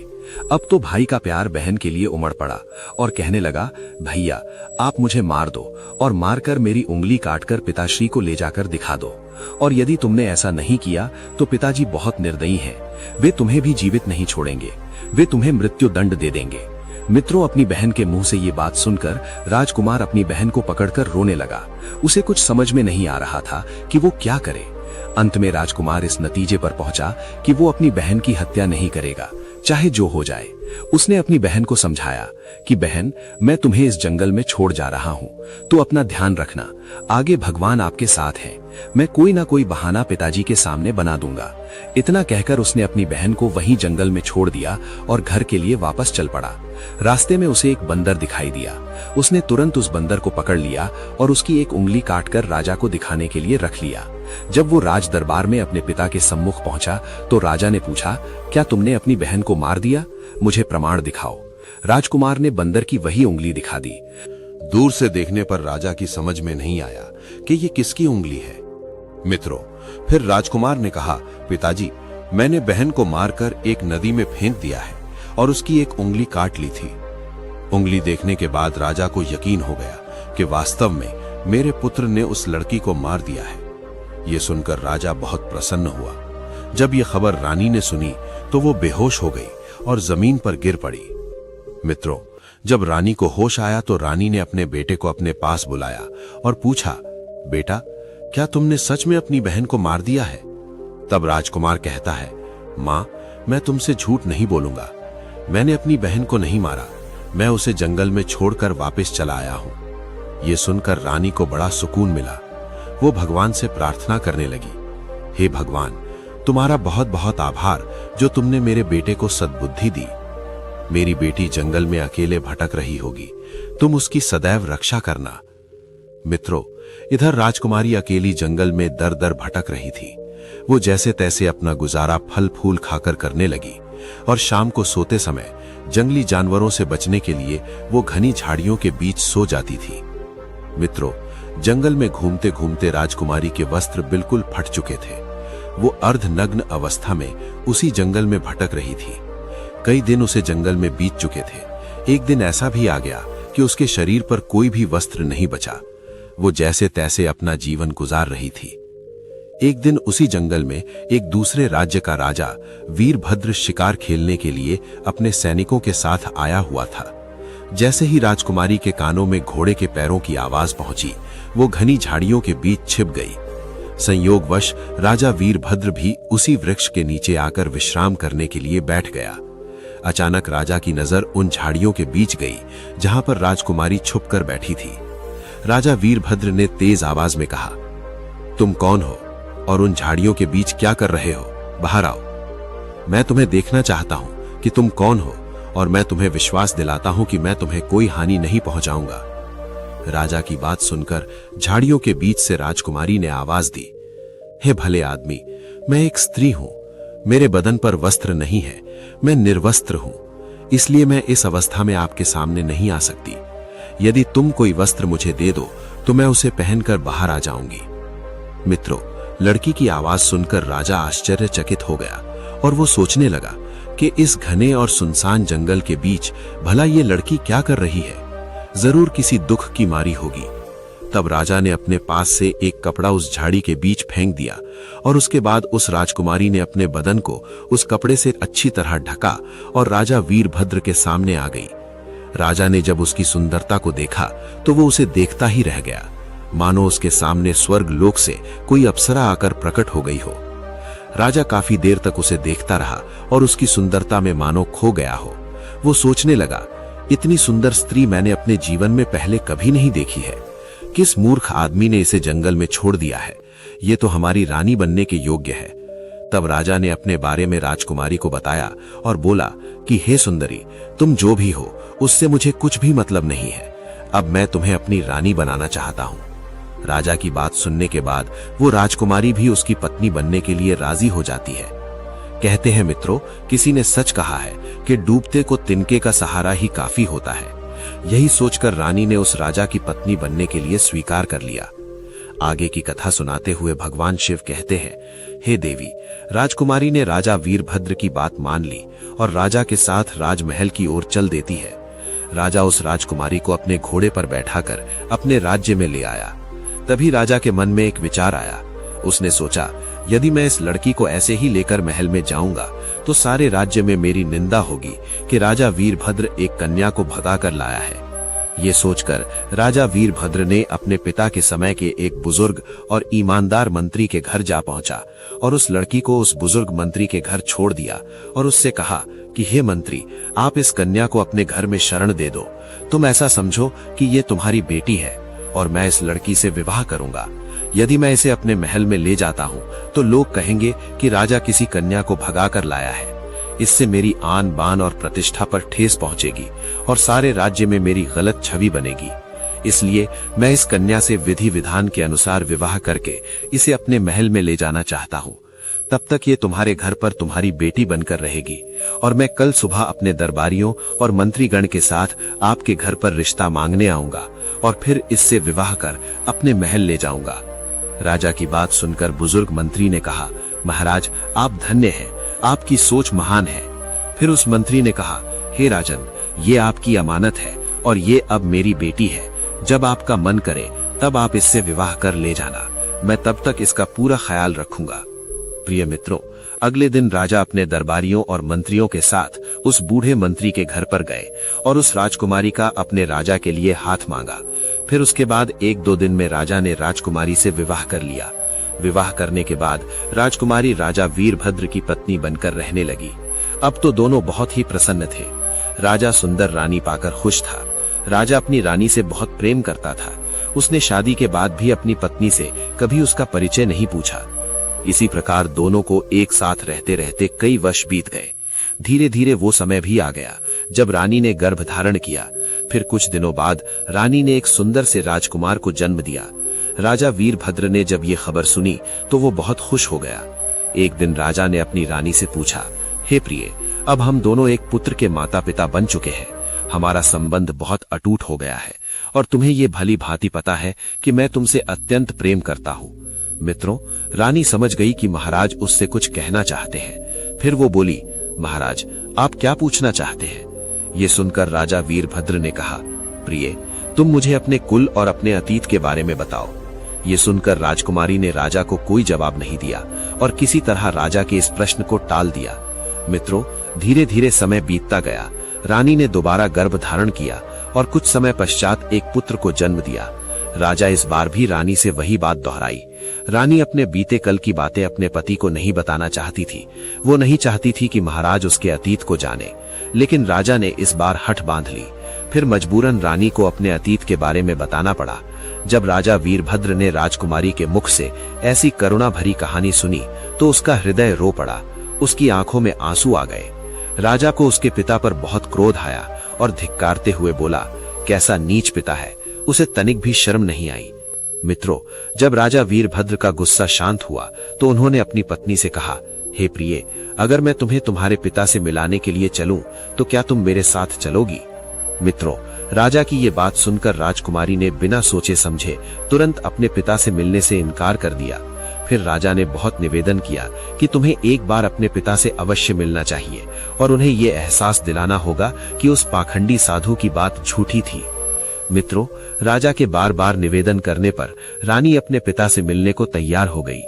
अब तो भाई का प्यार बहन के लिए उमड़ पड़ा और कहने लगा, भैया, आप मुझे मार दो और मारकर मेरी उंगली काटकर पिताश्री को ले जाकर दिखा दो। और यदि तुमने ऐसा नहीं किया तो पिताजी बहुत निर्दयी हैं। वे तुम्हें भी जीवित नहीं छोड़ेंगे, वे तुम्हें मृत्यु दंड दे देंगे। मित्रों, अपनी बहन के मुंह से ये बात सुनकर राजकुमार अपनी बहन को पकड़कर रोने लगा। उसे कुछ समझ में नहीं आ रहा था कि वो क्या करे। अंत में राजकुमार इस नतीजे पर पहुंचा कि वो अपनी बहन की हत्या नहीं करेगा, चाहे जो हो जाए। उसने अपनी बहन को समझाया कि बहन, मैं तुम्हें इस जंगल में छोड़ जा रहा हूं, तो अपना ध्यान रखना। आगे भगवान आपके साथ हैं। मैं कोई ना कोई बहाना पिताजी के सामने बना दूंगा। इतना कहकर उसने अपनी बहन को वहीं जंगल में छोड़ दिया और घर के लिए वापस चल पड़ा। रास्ते में उसे एक बंदर दिखाई दिया। उसने तुरंत उस बंदर को पकड़ लिया और उसकी एक उंगली काटकर राजा को दिखाने के लिए रख लिया। जब वो राज दरबार में अपने पिता के सम्मुख पहुंचा तो राजा ने पूछा, क्या तुमने अपनी बहन को मार दिया? मुझे प्रमाण दिखाओ। राजकुमार ने बंदर की वही उंगली दिखा दी। दूर से देखने पर राजा की समझ में नहीं आया कि ये किसकी उंगली है। मित्रों, फिर राजकुमार ने कहा, पिताजी, मैंने बहन को मारकर एक नदी में फेंक दिया है और उसकी एक उंगली काट ली थी। उंगली देखने के बाद राजा को यकीन हो गया कि वास्तव में मेरे पुत्र ने उस लड़की को मार दिया है। ये सुनकर राजा बहुत प्रसन्न हुआ। जब ये खबर रानी ने सुनी तो वो बेहोश हो गई और जमीन पर गिर पड़ी। मित्रों, जब रानी को होश आया तो रानी ने अपने बेटे को अपने पास बुलाया और पूछा, बेटा, क्या तुमने सच में अपनी बहन को मार दिया है? तब राजकुमार कहता है, मां, मैं तुमसे झूठ नहीं बोलूंगा। मैंने अपनी बहन को नहीं मारा, मैं उसे जंगल में छोड़कर वापस चला आया हूं। ये सुनकर रानी को बड़ा सुकून मिला। वो भगवान से प्रार्थना करने लगी, हे भगवान, तुम्हारा बहुत बहुत आभार जो तुमने मेरे बेटे को सद्बुद्धि दी। मेरी बेटी जंगल में अकेले भटक रही होगी, तुम उसकी सदैव रक्षा करना। मित्रों, इधर राजकुमारी अकेली जंगल में दर दर भटक रही थी। वो जैसे तैसे अपना गुजारा फल फूल खाकर करने लगी और शाम को सोते समय जंगली जानवरों से बचने के लिए वो घनी झाड़ियों के बीच सो जाती थी। मित्रों, जंगल में घूमते घूमते राजकुमारी के वस्त्र बिल्कुल फट चुके थे। वो अर्धनग्न अवस्था में उसी जंगल में भटक रही थी। कई दिन उसे जंगल में बीत चुके थे। एक दिन ऐसा भी आ गया कि उसके शरीर पर कोई भी वस्त्र नहीं बचा। वो जैसे तैसे अपना जीवन गुजार रही थी। एक दिन उसी जंगल में एक दूसरे राज्य का राजा वीरभद्र शिकार खेलने के लिए अपने सैनिकों के साथ आया हुआ था। जैसे ही राजकुमारी के कानों में घोड़े के पैरों की आवाज पहुंची, वो घनी झाड़ियों के बीच छिप गई। संयोगवश राजा वीरभद्र भी उसी वृक्ष के नीचे आकर विश्राम करने के लिए बैठ गया। अचानक राजा की नजर उन झाड़ियों के बीच गई जहां पर राजकुमारी छुपकर बैठी थी। राजा वीरभद्र ने तेज आवाज में कहा, तुम कौन हो और उन झाड़ियों के बीच क्या कर रहे हो? बाहर आओ। मैं तुम्हें देखना चाहता हूं कि तुम कौन हो और मैं तुम्हें विश्वास दिलाता हूं कि मैं तुम्हें कोई हानि नहीं पहुंचाऊंगा। राजा की बात सुनकर झाड़ियों के बीच से राजकुमारी ने आवाज दी, हे भले आदमी, मैं एक स्त्री हूं, मेरे बदन पर वस्त्र नहीं है, मैं निर्वस्त्र हूं, इसलिए मैं इस अवस्था में आपके सामने नहीं आ सकती। यदि तुम कोई वस्त्र मुझे दे दो तो मैं उसे पहनकर बाहर आ जाऊंगी। मित्रों, लड़की की आवाज सुनकर राजा आश्चर्यचकित हो गया और वो सोचने लगा कि इस घने और सुनसान जंगल के बीच भला ये लड़की क्या कर रही है, जरूर किसी दुख की मारी होगी। तब राजा ने अपने पास से एक कपड़ा उस झाड़ी के बीच फेंक दिया और उसके बाद उस राजकुमारी ने अपने बदन को उस कपड़े से अच्छी तरह ढका और राजा वीरभद्र के सामने आ गई। राजा ने जब उसकी सुंदरता को देखा तो वो उसे देखता ही रह गया, मानो उसके सामने स्वर्ग लोक से कोई अप्सरा आकर प्रकट हो गई हो। राजा काफी देर तक उसे देखता रहा और उसकी सुंदरता में मानो खो गया हो। वो सोचने लगा, इतनी सुंदर स्त्री मैंने अपने जीवन में पहले कभी नहीं देखी है। किस मूर्ख आदमी ने इसे जंगल में छोड़ दिया है, ये तो हमारी रानी बनने के योग्य है। तब राजा ने अपने बारे में राजकुमारी को बताया और बोला कि हे सुंदरी, तुम जो भी हो उससे मुझे कुछ भी मतलब नहीं है। अब मैं तुम्हें अपनी रानी बनाना चाहता हूं। राजा की बात सुनने के बाद वो राजकुमारी भी उसकी पत्नी बनने के लिए राजी हो जाती है। कहते हैं मित्रों, किसी ने सच कहा है कि डूबते को तिनके का सहारा ही काफी होता है। यही सोचकर रानी ने उस राजा की पत्नी बनने के लिए स्वीकार कर लिया। आगे की कथा सुनाते हुए भगवान शिव कहते हैं, हे देवी, राजकुमारी ने राजा वीरभद्र की बात मान ली और राजा के साथ राजमहल की ओर चल देती है। राजा उस राजकुमारी को अपने घोड़े पर बैठाकर अपने राज्य में ले आया। तभी राजा के मन में एक विचार आया। उसने सोचा, यदि मैं इस लड़की को ऐसे ही लेकर महल में जाऊंगा तो सारे राज्य में मेरी निंदा होगी कि राजा वीरभद्र एक कन्या को भगा कर लाया है। ये सोचकर राजा वीरभद्र ने अपने पिता के समय के एक बुजुर्ग और ईमानदार मंत्री के घर जा पहुंचा और उस लड़की को उस बुजुर्ग मंत्री के घर छोड़ दिया और उससे कहा कि हे मंत्री, आप इस कन्या को अपने घर में शरण दे दो। तुम ऐसा समझो कि ये तुम्हारी बेटी है और मैं इस लड़की से विवाह करूंगा। यदि मैं इसे अपने महल में ले जाता हूं तो लोग कहेंगे कि राजा किसी कन्या को भगा कर लाया है। इससे मेरी आन बान और प्रतिष्ठा पर ठेस पहुंचेगी और सारे राज्य में मेरी गलत छवि बनेगी। इसलिए मैं इस कन्या से विधि विधान के अनुसार विवाह करके इसे अपने महल में ले जाना चाहता हूं। तब तक ये तुम्हारे घर पर तुम्हारी बेटी बनकर रहेगी और मैं कल सुबह अपने दरबारियों और मंत्रीगण के साथ आपके घर पर रिश्ता मांगने आऊंगा और फिर इससे विवाह कर अपने महल ले जाऊंगा। राजा की बात सुनकर बुजुर्ग मंत्री ने कहा, महाराज, आप धन्य हैं, आपकी सोच महान है। फिर उस मंत्री ने कहा, हे राजन, ये आपकी अमानत है और ये अब मेरी बेटी है। जब आपका मन करे तब आप इससे विवाह कर ले जाना, मैं तब तक इसका पूरा ख्याल रखूंगा। प्रिय मित्रों, अगले दिन राजा अपने दरबारियों और मंत्रियों के साथ उस बूढ़े मंत्री के घर पर गए और उस राजकुमारी का अपने राजा के लिए हाथ मांगा। फिर उसके बाद 1-2 दिन में राजा ने राजकुमारी से विवाह कर लिया। विवाह करने के बाद राजकुमारी राजा वीरभद्र की पत्नी बनकर रहने लगी। अब तो दोनों बहुत ही प्रसन्न थे। राजा सुंदर रानी पाकर खुश था। राजा अपनी रानी से बहुत प्रेम करता था। उसने शादी के बाद भी अपनी पत्नी से कभी उसका परिचय नहीं पूछा। इसी प्रकार दोनों को एक साथ रहते रहते कई वर्ष बीत गए। धीरे धीरे वो समय भी आ गया जब रानी ने गर्भ धारण किया। फिर कुछ दिनों बाद रानी ने एक सुंदर से राजकुमार को जन्म दिया। राजा वीरभद्र ने जब ये खबर सुनी तो वो बहुत खुश हो गया। एक दिन राजा ने अपनी रानी से पूछा, हे प्रिय, अब हम दोनों एक पुत्र के माता पिता बन चुके हैं। हमारा संबंध बहुत अटूट हो गया है और तुम्हें ये भली भांति पता है कि मैं तुमसे अत्यंत प्रेम करता हूँ। मित्रों, रानी समझ गई कि महाराज उससे कुछ कहना चाहते हैं। फिर वो बोली, महाराज, आप क्या पूछना चाहते हैं? ये सुनकर राजा वीरभद्र ने कहा, प्रिय, तुम मुझे अपने कुल और अपने अतीत के बारे में बताओ। ये सुनकर राजकुमारी ने राजा को कोई जवाब नहीं दिया और किसी तरह राजा के इस प्रश्न को टाल दिया। मित्रों, धीरे धीरे समय बीतता गया। रानी ने दोबारा गर्भ धारण किया और कुछ समय पश्चात एक पुत्र को जन्म दिया। राजा इस बार भी रानी से वही बात दोहराई। रानी अपने बीते कल की बातें अपने पति को नहीं बताना चाहती थी। वो नहीं चाहती थी कि महाराज उसके अतीत को जाने, लेकिन राजा ने इस बार हठ बांध ली। फिर मजबूरन रानी को अपने अतीत के बारे में बताना पड़ा। जब राजा वीरभद्र ने राजकुमारी के मुख से ऐसी करुणा भरी कहानी सुनी तो उसका हृदय रो पड़ा। उसकी आंखों में आंसू आ गए। राजा को उसके पिता पर बहुत क्रोध आया और धिक्कारते हुए बोला, कैसा नीच पिता है, उसे तनिक भी शर्म नहीं आई। मित्रों, जब राजा वीरभद्र का गुस्सा शांत हुआ तो उन्होंने अपनी पत्नी से कहा, हे प्रिय, अगर मैं तुम्हें तुम्हारे पिता से मिलाने के लिए चलूं तो क्या तुम मेरे साथ चलोगी? मित्रों, राजा की ये बात सुनकर राजकुमारी ने बिना सोचे समझे तुरंत अपने पिता से मिलने से इनकार कर दिया। फिर राजा ने बहुत निवेदन किया कि तुम्हें एक बार अपने पिता से अवश्य मिलना चाहिए और उन्हें ये एहसास दिलाना होगा कि उस पाखंडी साधु की बात झूठी थी। मित्रों, राजा के बार बार निवेदन करने पर रानी अपने पिता से मिलने को तैयार हो गई।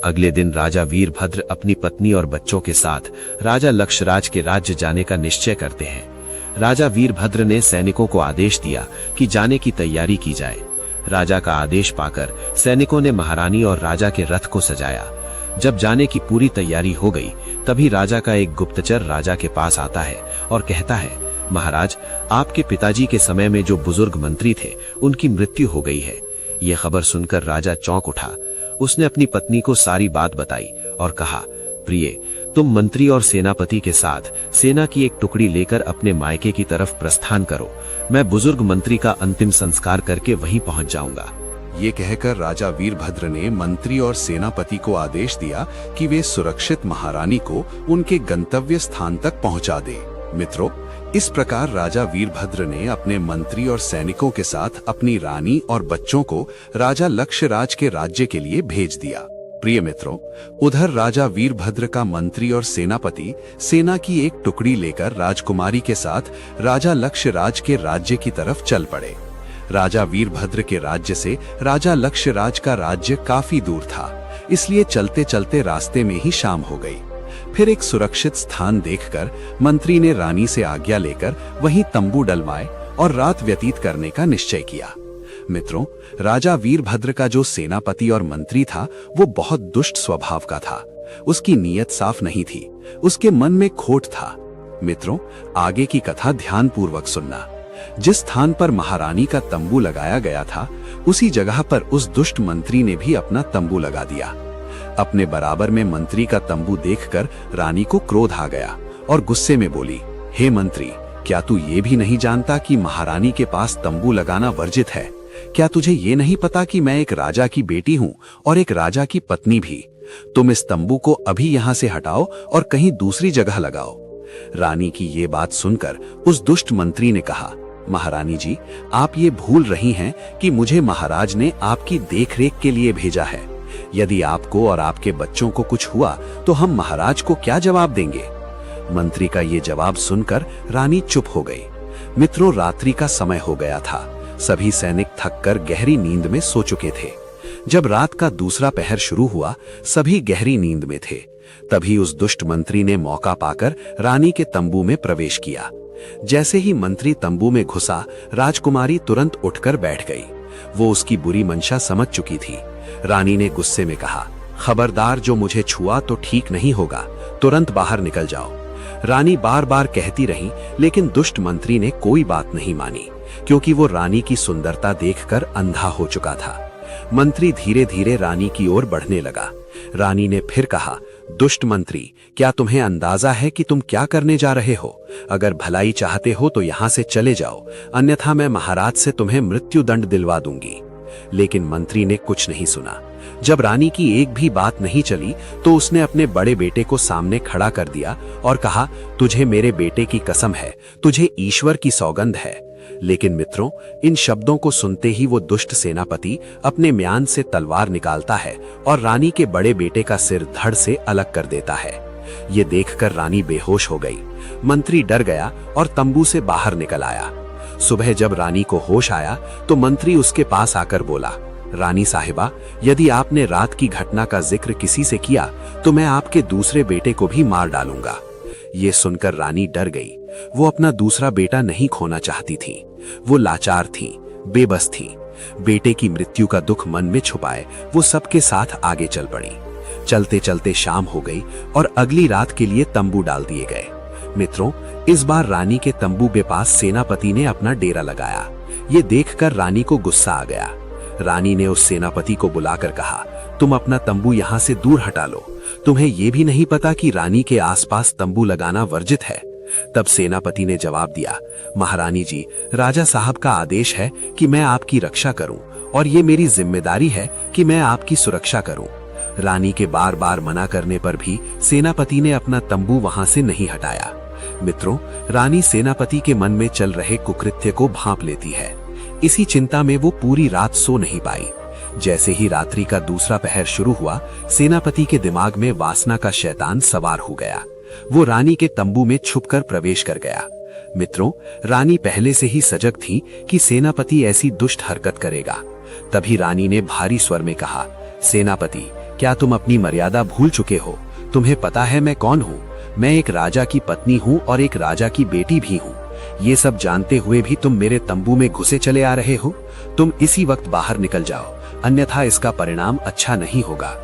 अगले दिन राजा वीरभद्र अपनी पत्नी और बच्चों के साथ राजा लक्षराज के राज्य जाने का निश्चय करते हैं। राजा वीरभद्र ने सैनिकों को आदेश दिया कि जाने की तैयारी की जाए। राजा का आदेश पाकर सैनिकों ने महारानी और राजा के रथ को सजाया। जब जाने की पूरी तैयारी हो गई, तभी राजा का एक गुप्तचर राजा के पास आता है और कहता है, महाराज, आपके पिताजी के समय में जो बुजुर्ग मंत्री थे, उनकी मृत्यु हो गई है। ये खबर सुनकर राजा चौंक उठा। उसने अपनी पत्नी को सारी बात बताई और कहा, प्रिय, तुम मंत्री और सेनापति के साथ सेना की एक टुकड़ी लेकर अपने मायके की तरफ प्रस्थान करो। मैं बुजुर्ग मंत्री का अंतिम संस्कार करके वहीं पहुंच जाऊंगा। ये कहकर राजा वीरभद्र ने मंत्री और सेनापति को आदेश दिया कि वे सुरक्षित महारानी को उनके गंतव्य स्थान तक पहुंचा दे। मित्रों, इस प्रकार राजा वीरभद्र ने अपने मंत्री और सैनिकों के साथ अपनी रानी और बच्चों को राजा लक्षराज के राज्य के लिए भेज दिया। प्रिय मित्रों, उधर राजा वीरभद्र का मंत्री और सेनापति सेना की एक टुकड़ी लेकर राजकुमारी के साथ राजा लक्षराज के राज्य की तरफ चल पड़े। राजा वीरभद्र के राज्य से राजा लक्षराज का राज्य काफी दूर था, इसलिए चलते चलते रास्ते में ही शाम हो गई। फिर एक सुरक्षित स्थान देखकर मंत्री ने रानी से आज्ञा लेकर वहीं तंबू डलवाए और रात व्यतीत करने का निश्चय किया। मित्रों, राजा वीरभद्र का जो सेनापति और मंत्री था, वो बहुत दुष्ट स्वभाव का था। उसकी नीयत साफ नहीं थी, उसके मन में खोट था। मित्रों, आगे की कथा ध्यानपूर्वक सुनना। जिस स्थान पर महारानी का तंबू लगाया गया था, उसी जगह पर उस दुष्ट मंत्री ने भी अपना तंबू लगा दिया। अपने बराबर में मंत्री का तंबू देखकर रानी को क्रोध आ गया और गुस्से में बोली, हे मंत्री, क्या तू ये भी नहीं जानता कि महारानी के पास तंबू लगाना वर्जित है? क्या तुझे ये नहीं पता कि मैं एक राजा की बेटी हूँ और एक राजा की पत्नी भी? तुम इस तंबू को अभी यहाँ से हटाओ और कहीं दूसरी जगह लगाओ। रानी की ये बात सुनकर उस दुष्ट मंत्री ने कहा, महारानी जी, आप ये भूल रही हैं कि मुझे महाराज ने आपकी देखरेख के लिए भेजा है। यदि आपको और आपके बच्चों को कुछ हुआ तो हम महाराज को क्या जवाब देंगे? मंत्री का ये जवाब सुनकर रानी चुप हो गई। मित्रों, रात्रि का समय हो गया था। सभी सैनिक थककर गहरी नींद में सो चुके थे। जब रात का दूसरा पहर शुरू हुआ, सभी गहरी नींद में थे। तभी उस दुष्ट मंत्री ने मौका पाकर रानी के तंबू में प्रवेश किया। जैसे ही मंत्री तंबू में घुसा, राजकुमारी तुरंत उठकर बैठ गई। वो उसकी बुरी मंशा समझ चुकी थी। रानी ने गुस्से में कहा, खबरदार, जो मुझे छुआ तो ठीक नहीं होगा, तुरंत बाहर निकल जाओ। रानी बार बार कहती रही, लेकिन दुष्ट मंत्री ने कोई बात नहीं मानी, क्योंकि वो रानी की सुंदरता देखकर अंधा हो चुका था। मंत्री धीरे धीरे रानी की ओर बढ़ने लगा। रानी ने फिर कहा, दुष्ट मंत्री, क्या तुम्हें अंदाजा है कि तुम क्या करने जा रहे हो? अगर भलाई चाहते हो तो यहाँ से चले जाओ, अन्यथा मैं महाराज से तुम्हें मृत्यु दंड दिलवा दूंगी। लेकिन मंत्री ने कुछ नहीं सुना। जब रानी की एक भी बात नहीं चली तो उसने अपने बड़े बेटे को सामने खड़ा कर दिया और कहा, तुझे मेरे बेटे की कसम है, तुझे ईश्वर की सौगंध है। लेकिन मित्रों, इन शब्दों को सुनते ही वो दुष्ट सेनापति अपने म्यान से तलवार निकालता है और रानी के बड़े बेटे का सिर धड़ से अलग कर देता है। ये देखकर रानी बेहोश हो गई। मंत्री डर गया और तंबू से बाहर निकल आया। सुबह जब रानी को होश आया तो मंत्री उसके पास आकर बोला, रानी साहिबा, यदि आपने रात की घटना का जिक्र किसी से किया तो मैं आपके दूसरे बेटे को भी मार डालूंगा। ये सुनकर रानी डर गई। वो अपना दूसरा बेटा नहीं खोना चाहती थी। वो लाचार थी, बेबस थी। बेटे की मृत्यु का दुख मन में छुपाए वो सबके साथ आगे चल पड़ी। चलते चलते शाम हो गई और अगली रात के लिए तंबू डाल दिए गए। मित्रों, इस बार रानी के तंबू के पास सेनापति ने अपना डेरा लगाया। ये देखकर रानी को गुस्सा आ गया। रानी ने उस सेनापति को बुलाकर कहा, तुम अपना तंबू यहाँ से दूर हटा लो। तुम्हें ये भी नहीं पता कि रानी के आसपास तंबू लगाना वर्जित है? तब सेनापति ने जवाब दिया, महारानी जी, राजा साहब का आदेश है कि मैं आपकी रक्षा करूं और ये मेरी जिम्मेदारी है कि मैं आपकी सुरक्षा करूं। रानी के बार बार मना करने पर भी सेनापति ने अपना तंबू वहां से नहीं हटाया। मित्रों, रानी सेनापति के मन में चल रहे कुकृत्य को भांप लेती है। इसी चिंता में वो पूरी रात सो नहीं पाई। जैसे ही रात्रि का दूसरा पहर शुरू हुआ, सेनापति के दिमाग में वासना का शैतान सवार हो गया। वो रानी के तंबू में छुपकर प्रवेश कर गया। मित्रों, रानी पहले से ही सजग थी कि सेनापति ऐसी दुष्ट हरकत करेगा। तभी रानी ने भारी स्वर में कहा, सेनापति, क्या तुम अपनी मर्यादा भूल चुके हो? तुम्हें पता है मैं कौन हूँ? मैं एक राजा की पत्नी हूँ और एक राजा की बेटी भी हूँ। ये सब जानते हुए भी तुम मेरे तंबू में घुसे चले आ रहे हो। तुम इसी वक्त बाहर निकल जाओ, अन्यथा इसका परिणाम अच्छा नहीं होगा।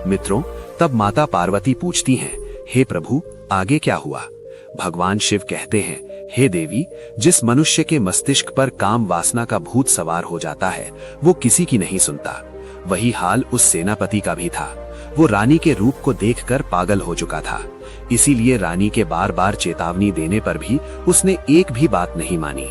मित्रों, तब माता पार्वती पूछती हैं, हे प्रभु, आगे क्या हुआ? भगवान शिव कहते हैं, हे देवी, जिस मनुष्य के मस्तिष्क पर काम वासना का भूत सवार हो जाता है, वो किसी की नहीं सुनता। वही हाल उस सेनापति का भी था। वो रानी के रूप को देखकर पागल हो चुका था। इसीलिए रानी के बार बार चेतावनी देने पर भी उसने एक भी बात नहीं मानी।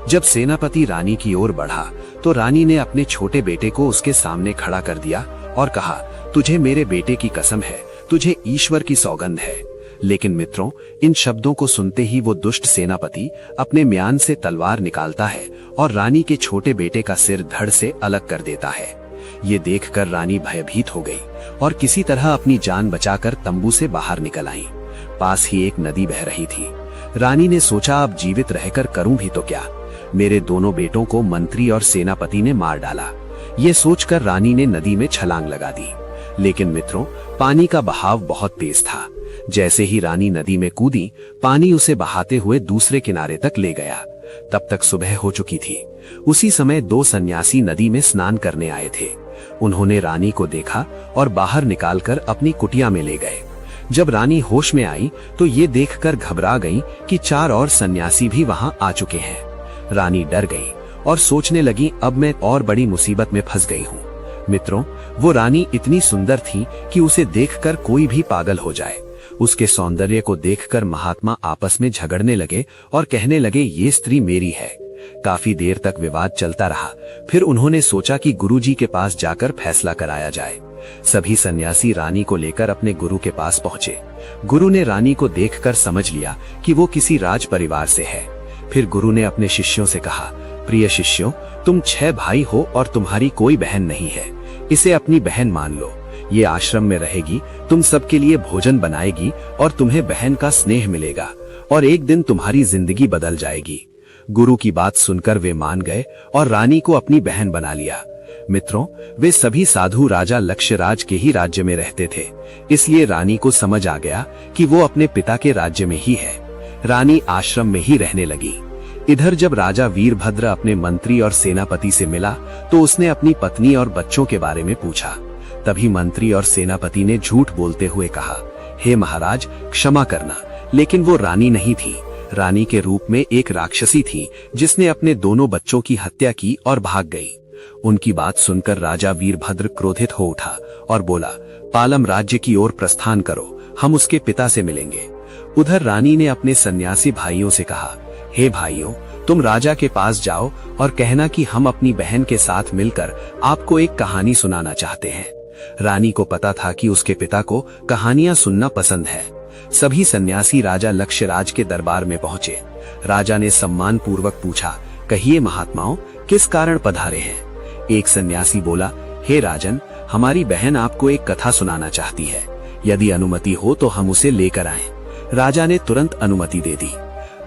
जब सेनापति रानी की ओर बढ़ा तो रानी ने अपने छोटे बेटे को उसके सामने खड़ा कर दिया और कहा, तुझे मेरे बेटे की कसम है, तुझे ईश्वर की सौगंध है। लेकिन मित्रों, इन शब्दों को सुनते ही वो दुष्ट सेनापति अपने म्यान से तलवार निकालता है और रानी के छोटे बेटे का सिर धड़ से अलग कर देता है। ये देखकर रानी भयभीत हो गई और किसी तरह अपनी जान बचाकर तंबू से बाहर निकल आई। पास ही एक नदी बह रही थी। रानी ने सोचा, अब जीवित रहकर करूं भी तो क्या? मेरे दोनों बेटों को मंत्री और सेनापति ने मार डाला। ये सोचकर रानी ने नदी में छलांग लगा दी। लेकिन मित्रों, पानी का बहाव बहुत तेज था। जैसे ही रानी नदी में कूदी, पानी उसे बहाते हुए दूसरे किनारे तक ले गया। तब तक सुबह हो चुकी थी। उसी समय 2 सन्यासी नदी में स्नान करने आए थे। उन्होंने रानी को देखा और बाहर निकालकर अपनी कुटिया में ले गए। जब रानी होश में आई तो ये देखकर घबरा गई कि 4 और सन्यासी भी वहां आ चुके हैं। रानी डर गई और सोचने लगी, अब मैं और बड़ी मुसीबत में फंस गई हूँ। मित्रों, वो रानी इतनी सुंदर थी कि उसे देखकर कोई भी पागल हो जाए। उसके सौंदर्य को देखकर महात्मा आपस में झगड़ने लगे और कहने लगे, ये स्त्री मेरी है। काफी देर तक विवाद चलता रहा। फिर उन्होंने सोचा कि गुरुजी के पास जाकर फैसला कराया जाए। सभी सन्यासी रानी को लेकर अपने गुरु के पास पहुंचे। गुरु ने रानी को देखकर समझ लिया कि वो किसी राज परिवार से है। फिर गुरु ने अपने शिष्यों से कहा, प्रिय शिष्यों, तुम 6 भाई हो और तुम्हारी कोई बहन नहीं है। इसे अपनी बहन मान लो। ये आश्रम में रहेगी, तुम सबके लिए भोजन बनाएगी और तुम्हें बहन का स्नेह मिलेगा और एक दिन तुम्हारी जिंदगी बदल जाएगी। गुरु की बात सुनकर वे मान गए और रानी को अपनी बहन बना लिया। मित्रों, वे सभी साधु राजा लक्ष्यराज के ही राज्य में रहते थे। इसलिए रानी को समझ आ गया कि वो अपने पिता के राज्य में ही है। रानी आश्रम में ही रहने लगी। इधर जब राजा वीरभद्र अपने मंत्री और सेनापति से मिला तो उसने अपनी पत्नी और बच्चों के बारे में पूछा। तभी मंत्री और सेनापति ने झूठ बोलते हुए कहा, हे महाराज, क्षमा करना, लेकिन वो रानी नहीं थी। रानी के रूप में एक राक्षसी थी जिसने अपने दोनों बच्चों की हत्या की और भाग गई। उनकी बात सुनकर राजा वीरभद्र क्रोधित हो उठा और बोला, पालम राज्य की ओर प्रस्थान करो, हम उसके पिता से मिलेंगे। उधर रानी ने अपने सन्यासी भाइयों से कहा, हे भाइयों, तुम राजा के पास जाओ और कहना कि हम अपनी बहन के साथ मिलकर आपको एक कहानी सुनाना चाहते हैं। रानी को पता था कि उसके पिता को कहानियां सुनना पसंद है। सभी सन्यासी राजा लक्ष्यराज के दरबार में पहुंचे। राजा ने सम्मान पूर्वक पूछा, कहिए महात्माओं, किस कारण पधारे हैं? एक सन्यासी बोला, हे राजन, हमारी बहन आपको एक कथा सुनाना चाहती है। यदि अनुमति हो तो हम उसे लेकर आएं। राजा ने तुरंत अनुमति दे दी।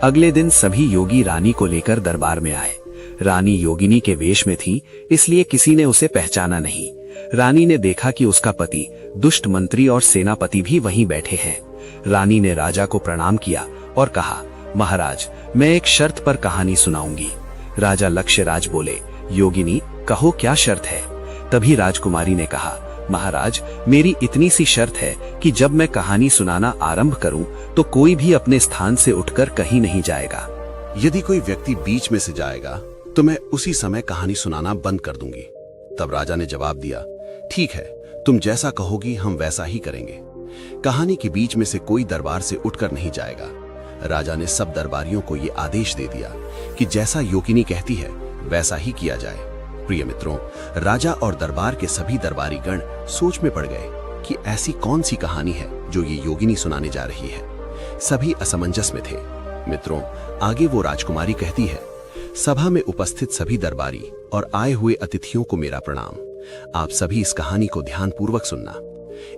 अगले दिन सभी योगी रानी को लेकर दरबार में आए। रानी योगिनी के वेश में थी, इसलिए किसी ने उसे पहचाना नहीं। रानी ने देखा कि उसका पति, दुष्ट मंत्री और सेनापति भी वहीं बैठे हैं। रानी ने राजा को प्रणाम किया और कहा, महाराज, मैं एक शर्त पर कहानी सुनाऊंगी। राजा लक्ष्यराज बोले, योगिनी, कहो क्या शर्त है? तभी राजकुमारी ने कहा, महाराज, मेरी इतनी सी शर्त है कि जब मैं कहानी सुनाना आरंभ करूं तो कोई भी अपने स्थान से उठकर कहीं नहीं जाएगा। यदि कोई व्यक्ति बीच में से जाएगा तो मैं उसी समय कहानी सुनाना बंद कर दूंगी। तब राजा ने जवाब दिया, ठीक है, तुम जैसा कहोगी हम वैसा ही करेंगे। कहानी के बीच में से कोई दरबार से उठकर नहीं जाएगा। राजा ने सब दरबारियों को ये आदेश दे दिया कि जैसा योगिनी कहती है वैसा ही किया जाए। प्रिय मित्रों, राजा और दरबार के सभी दरबारीगण सोच में पड़ गए कि ऐसी कौन सी कहानी है जो ये योगिनी सुनाने जा रही है। सभी असमंजस में थे। मित्रों, आगे वो राजकुमारी कहती है, सभा में उपस्थित सभी दरबारी और आए हुए अतिथियों को मेरा प्रणाम। आप सभी इस कहानी को ध्यानपूर्वक सुनना।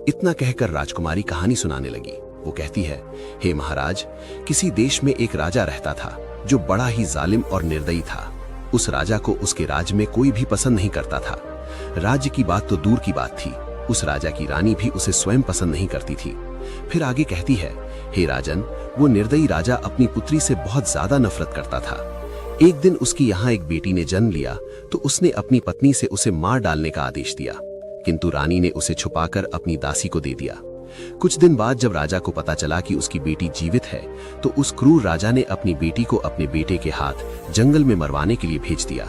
इतना कहकर राजकुमारी कहानी सुनाने लगी। वो कहती है, हे महाराज, किसी देश में एक राजा रहता था जो बड़ा ही जालिम और निर्दयी था। उस राजा को उसके राज्य में कोई भी पसंद नहीं करता था। राज्य की बात तो दूर की बात थी, उस राजा की रानी भी उसे स्वयं पसंद नहीं करती थी। फिर आगे कहती है, हे राजन, वो निर्दयी राजा अपनी पुत्री से बहुत ज्यादा नफरत करता था। एक दिन उसकी यहाँ एक बेटी ने जन्म लिया तो उसने अपनी पत्नी से उसे मार डालने का आदेश दिया, किंतु रानी ने उसे छुपाकर अपनी दासी को दे दिया। कुछ दिन बाद जब राजा को पता चला कि उसकी बेटी जीवित है तो उस क्रूर राजा ने अपनी बेटी को अपने बेटे के हाथ जंगल में मरवाने के लिए भेज दिया।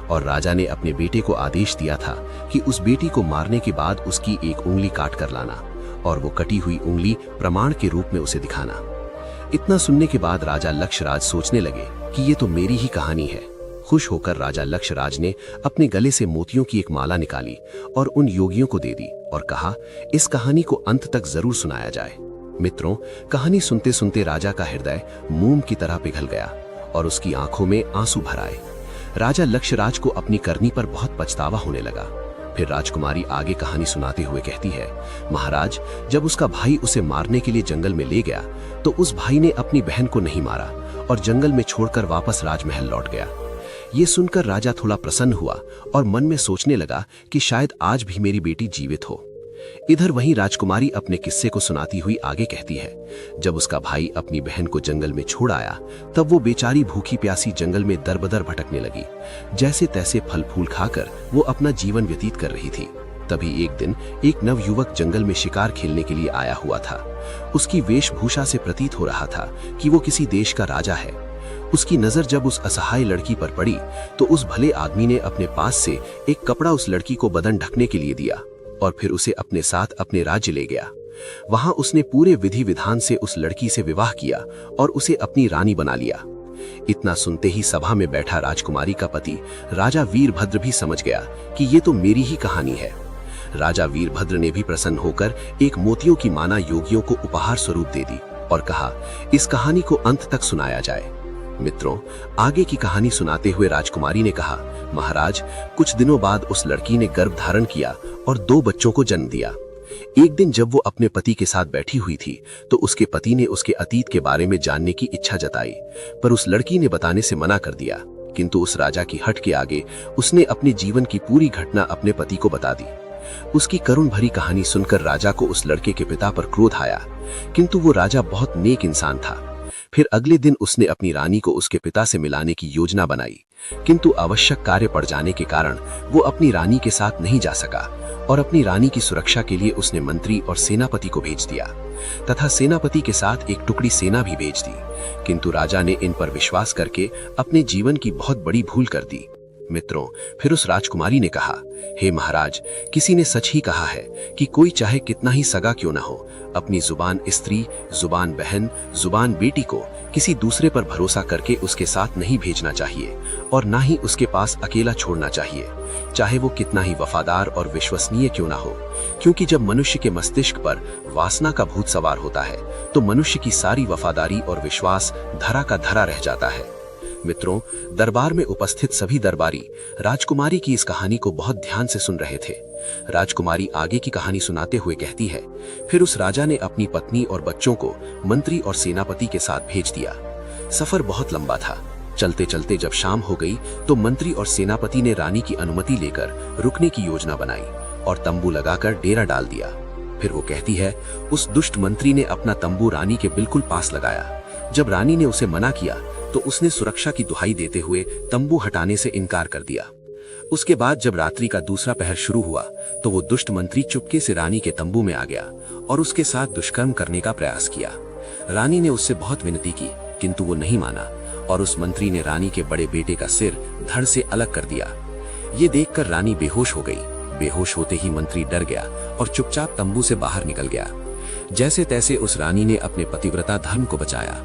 और राजा ने अपने बेटे को आदेश दिया था कि उस बेटी को मारने के बाद उसकी एक उंगली काट कर लाना और वो कटी हुई उंगली प्रमाण के रूप में उसे दिखाना। इतना सुनने के बाद राजा लक्षराज सोचने लगे कि ये तो मेरी ही कहानी है। खुश होकर राजा लक्षराज ने अपने गले से मोतियों की एक माला निकाली और उन योगियों को दे दी और कहा, इस कहानी को अंत तक जरूर सुनाया जाए। मित्रों, कहानी सुनते सुनते राजा का हृदय मोम की तरह पिघल गया और उसकी आंखों में आंसू भर आए। राजा लक्षराज को अपनी करनी पर बहुत पछतावा होने लगा। फिर राजकुमारी आगे कहानी सुनाते हुए कहती है, महाराज, जब उसका भाई उसे मारने के लिए जंगल में ले गया तो उस भाई ने अपनी बहन को नहीं मारा और जंगल में छोड़कर वापस राजमहल लौट गया। ये सुनकर राजा थोड़ा प्रसन्न हुआ और मन में सोचने लगा कि शायद आज भी मेरी बेटी जीवित हो। इधर वहीं राजकुमारी अपने किस्से को सुनाती हुई आगे कहती है, जब उसका भाई अपनी बहन को जंगल में छोड़ आया तब वो बेचारी भूखी प्यासी जंगल में दरबदर भटकने लगी। जैसे तैसे फल फूल खाकर वो अपना जीवन व्यतीत कर रही थी। तभी एक दिन एक नवयुवक जंगल में शिकार खेलने के लिए आया हुआ था। उसकी वेशभूषा से प्रतीत हो रहा था कि वो किसी देश का राजा है। उसकी नजर जब उस असहाय लड़की पर पड़ी तो उस भले आदमी ने अपने पास से एक कपड़ा उस लड़की को बदन ढकने के लिए दिया और फिर उसे अपने साथ अपने राज्य ले गया। वहां उसने पूरे विधि विधान से उस लड़की से विवाह किया और उसे अपनी रानी बना लिया। इतना सुनते ही सभा में बैठा राजकुमारी का पति राजा वीरभद्र भी समझ गया कि ये तो मेरी ही कहानी है। राजा वीरभद्र ने भी प्रसन्न होकर एक मोतियों की माला योगियों को उपहार स्वरूप दे दी और कहा, इस कहानी को अंत तक सुनाया जाए। मित्रों, आगे की कहानी सुनाते हुए राजकुमारी ने कहा, महाराज, कुछ दिनों बाद उस लड़की ने गर्भ धारण किया और 2 बच्चों को जन्म दिया। एक दिन जब वो अपने पति के साथ बैठी हुई थी तो उसके पति ने उसके अतीत के बारे में जानने की इच्छा जताई, पर उस लड़की ने बताने से मना कर दिया। किंतु उस राजा की हट के आगे उसने अपने जीवन की पूरी घटना अपने पति को बता दी। उसकी करुण भरी कहानी सुनकर राजा को उस लड़के के पिता पर क्रोध आया, किंतु वो राजा बहुत नेक इंसान था। फिर अगले दिन उसने अपनी रानी को उसके पिता से मिलाने की योजना बनाई, किंतु आवश्यक कार्य पड़ जाने के कारण वो अपनी रानी के साथ नहीं जा सका और अपनी रानी की सुरक्षा के लिए उसने मंत्री और सेनापति को भेज दिया तथा सेनापति के साथ एक टुकड़ी सेना भी भेज दी। किंतु राजा ने इन पर विश्वास करके अपने जीवन की बहुत बड़ी भूल कर दी। मित्रों, फिर उस राजकुमारी ने कहा, हे महाराज, किसी ने सच ही कहा है कि कोई चाहे कितना ही सगा क्यों न हो, अपनी जुबान स्त्री, जुबान बहन, जुबान बेटी को किसी दूसरे पर भरोसा करके उसके साथ नहीं भेजना चाहिए और ना ही उसके पास अकेला छोड़ना चाहिए, चाहे वो कितना ही वफादार और विश्वसनीय क्यों ना हो। क्योंकि जब मनुष्य के मस्तिष्क पर वासना का भूत सवार होता है तो मनुष्य की सारी वफादारी और विश्वास धरा का धरा रह जाता है। मित्रों, दरबार में उपस्थित सभी दरबारी राजकुमारी की इस कहानी को बहुत ध्यान से सुन रहे थे। राजकुमारी आगे की कहानी सुनाते हुए कहती है, फिर उस राजा ने अपनी पत्नी और बच्चों को मंत्री और सेनापति के साथ भेज दिया। सफर बहुत लंबा था। चलते चलते जब शाम हो गई तो मंत्री और सेनापति ने रानी की अनुमति लेकर रुकने की योजना बनाई और तंबू लगाकर डेरा डाल दिया। फिर वो कहती है, उस दुष्ट मंत्री ने अपना तंबू रानी के बिल्कुल पास लगाया। जब रानी ने उसे मना किया तो उसने सुरक्षा की दुहाई देते हुए तंबू हटाने से इनकार कर दिया। उसके बाद जब रात्रि का दूसरा पहर शुरू हुआ तो वो दुष्ट मंत्री चुपके से रानी के तंबू में आ गया और उसके साथ दुष्कर्म करने का प्रयास किया। रानी ने उससे बहुत विनती की, किंतु वो नहीं माना और उस मंत्री ने रानी के बड़े बेटे का सिर धड़ से अलग कर दिया। ये देखकर रानी बेहोश हो गई। बेहोश होते ही मंत्री डर गया और चुपचाप तंबू से बाहर निकल गया। जैसे तैसे उस रानी ने अपने पतिव्रता धर्म को बचाया।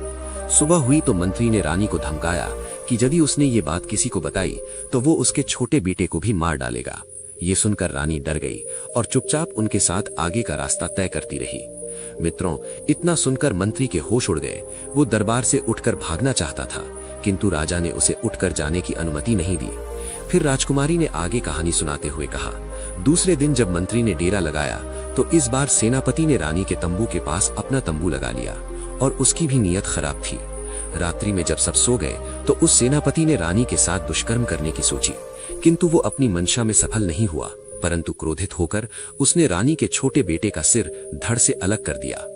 सुबह हुई तो मंत्री ने रानी को धमकाया कि कि यदि उसने ये बात किसी को बताई तो वो उसके छोटे बेटे को भी मार डालेगा। ये सुनकर रानी डर गई और चुपचाप उनके साथ आगे का रास्ता तय करती रही। मित्रों, इतना सुनकर मंत्री के होश उड़ गए। वो दरबार से उठकर भागना चाहता था, किंतु राजा ने उसे उठकर जाने की अनुमति नहीं दी। फिर राजकुमारी ने आगे कहानी सुनाते हुए कहा, दूसरे दिन जब मंत्री ने डेरा लगाया तो इस बार सेनापति ने रानी के तंबू के पास अपना तंबू लगा लिया और उसकी भी नीयत खराब थी। रात्रि में जब सब सो गए तो उस सेनापति ने रानी के साथ दुष्कर्म करने की सोची, किंतु वो अपनी मंशा में सफल नहीं हुआ, परंतु क्रोधित होकर उसने रानी के छोटे बेटे का सिर धड़ से अलग कर दिया।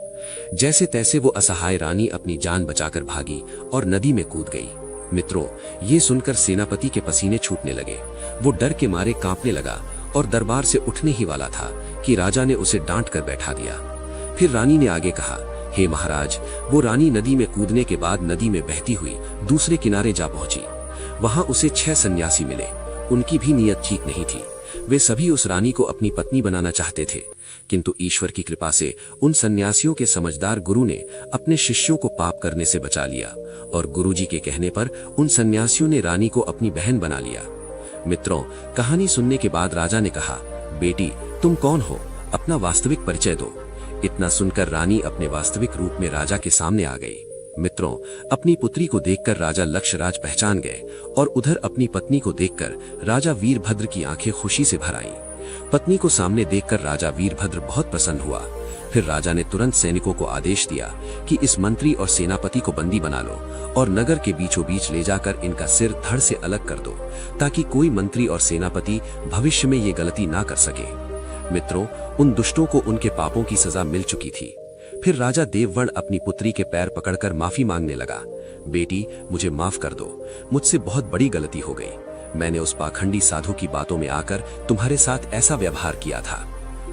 जैसे तैसे वो असहाय रानी अपनी जान बचाकर भागी और नदी में कूद गई। मित्रों, ये सुनकर सेनापति के पसीने छूटने लगे। वो डर के मारे कांपने लगा और दरबार से उठने ही वाला था कि राजा ने उसे डांट कर बैठा दिया। फिर रानी ने आगे कहा, हे महाराज, वो रानी नदी में कूदने के बाद नदी में बहती हुई दूसरे किनारे जा पहुंची। वहां उसे 6 सन्यासी मिले। उनकी भी नीयत ठीक नहीं थी। वे सभी उस रानी को अपनी पत्नी बनाना चाहते थे, किंतु ईश्वर की कृपा से उन सन्यासियों के समझदार गुरु ने अपने शिष्यों को पाप करने से बचा लिया और गुरुजी के कहने पर उन सन्यासियों ने रानी को अपनी बहन बना लिया। मित्रों, कहानी सुनने के बाद राजा ने कहा, बेटी, तुम कौन हो? अपना वास्तविक परिचय दो। इतना सुनकर रानी अपने वास्तविक रूप में राजा के सामने आ गई। मित्रों, अपनी पुत्री को देखकर राजा लक्षराज पहचान गए और उधर अपनी पत्नी को देखकर राजा वीरभद्र की आंखें खुशी से भर आईं। पत्नी को सामने देखकर राजा वीरभद्र बहुत प्रसन्न हुआ। फिर राजा ने तुरंत सैनिकों को आदेश दिया कि इस मंत्री और सेनापति को बंदी बना लो और नगर के बीचों बीच ले जाकर इनका सिर धड़ से अलग कर दो, ताकि कोई मंत्री और सेनापति भविष्य में ये गलती ना कर सके। मित्रों, उन दुष्टों को उनके पापों की सजा मिल चुकी थी। फिर राजा देववर्ण अपनी पुत्री के पैर पकड़कर माफी मांगने लगा। बेटी, मुझे माफ कर दो, मुझसे बहुत बड़ी गलती हो गई। मैंने उस पाखंडी साधु की बातों में आकर तुम्हारे साथ ऐसा व्यवहार किया था।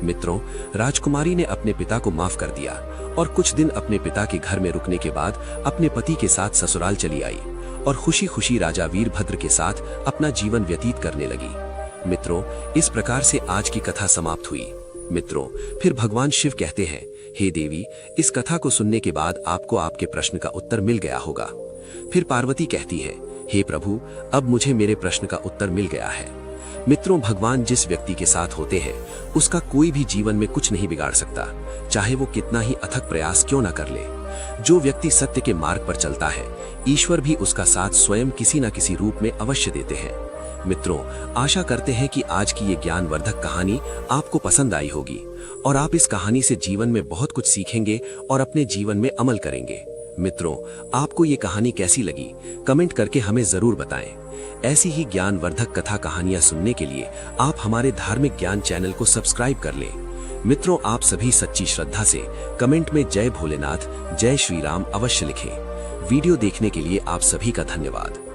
मित्रों, राजकुमारी ने अपने पिता को माफ कर दिया और कुछ दिन अपने पिता के घर में रुकने के बाद अपने पति के साथ ससुराल चली आई और खुशी खुशी राजा वीरभद्र के साथ अपना जीवन व्यतीत करने लगी। मित्रों, इस प्रकार से आज की कथा समाप्त हुई। मित्रों, फिर भगवान शिव कहते हैं, हे देवी, इस कथा को सुनने के बाद आपको आपके प्रश्न का उत्तर मिल गया होगा। फिर पार्वती कहती है, हे प्रभु, अब मुझे मेरे प्रश्न का उत्तर मिल गया है। मित्रों, भगवान जिस व्यक्ति के साथ होते हैं उसका कोई भी जीवन में कुछ नहीं बिगाड़ सकता, चाहे वो कितना ही अथक प्रयास क्यों ना कर ले। जो व्यक्ति सत्य के मार्ग पर चलता है, ईश्वर भी उसका साथ स्वयं किसी न किसी रूप में अवश्य देते हैं। मित्रों, आशा करते हैं कि आज की ये ज्ञानवर्धक कहानी आपको पसंद आई होगी और आप इस कहानी से जीवन में बहुत कुछ सीखेंगे और अपने जीवन में अमल करेंगे। मित्रों, आपको ये कहानी कैसी लगी, कमेंट करके हमें जरूर बताएं। ऐसी ही ज्ञानवर्धक कथा कहानियां सुनने के लिए आप हमारे धार्मिक ज्ञान चैनल को सब्सक्राइब कर लें। मित्रों, आप सभी सच्ची श्रद्धा से कमेंट में जय भोलेनाथ, जय श्री राम अवश्य लिखें। वीडियो देखने के लिए आप सभी का धन्यवाद।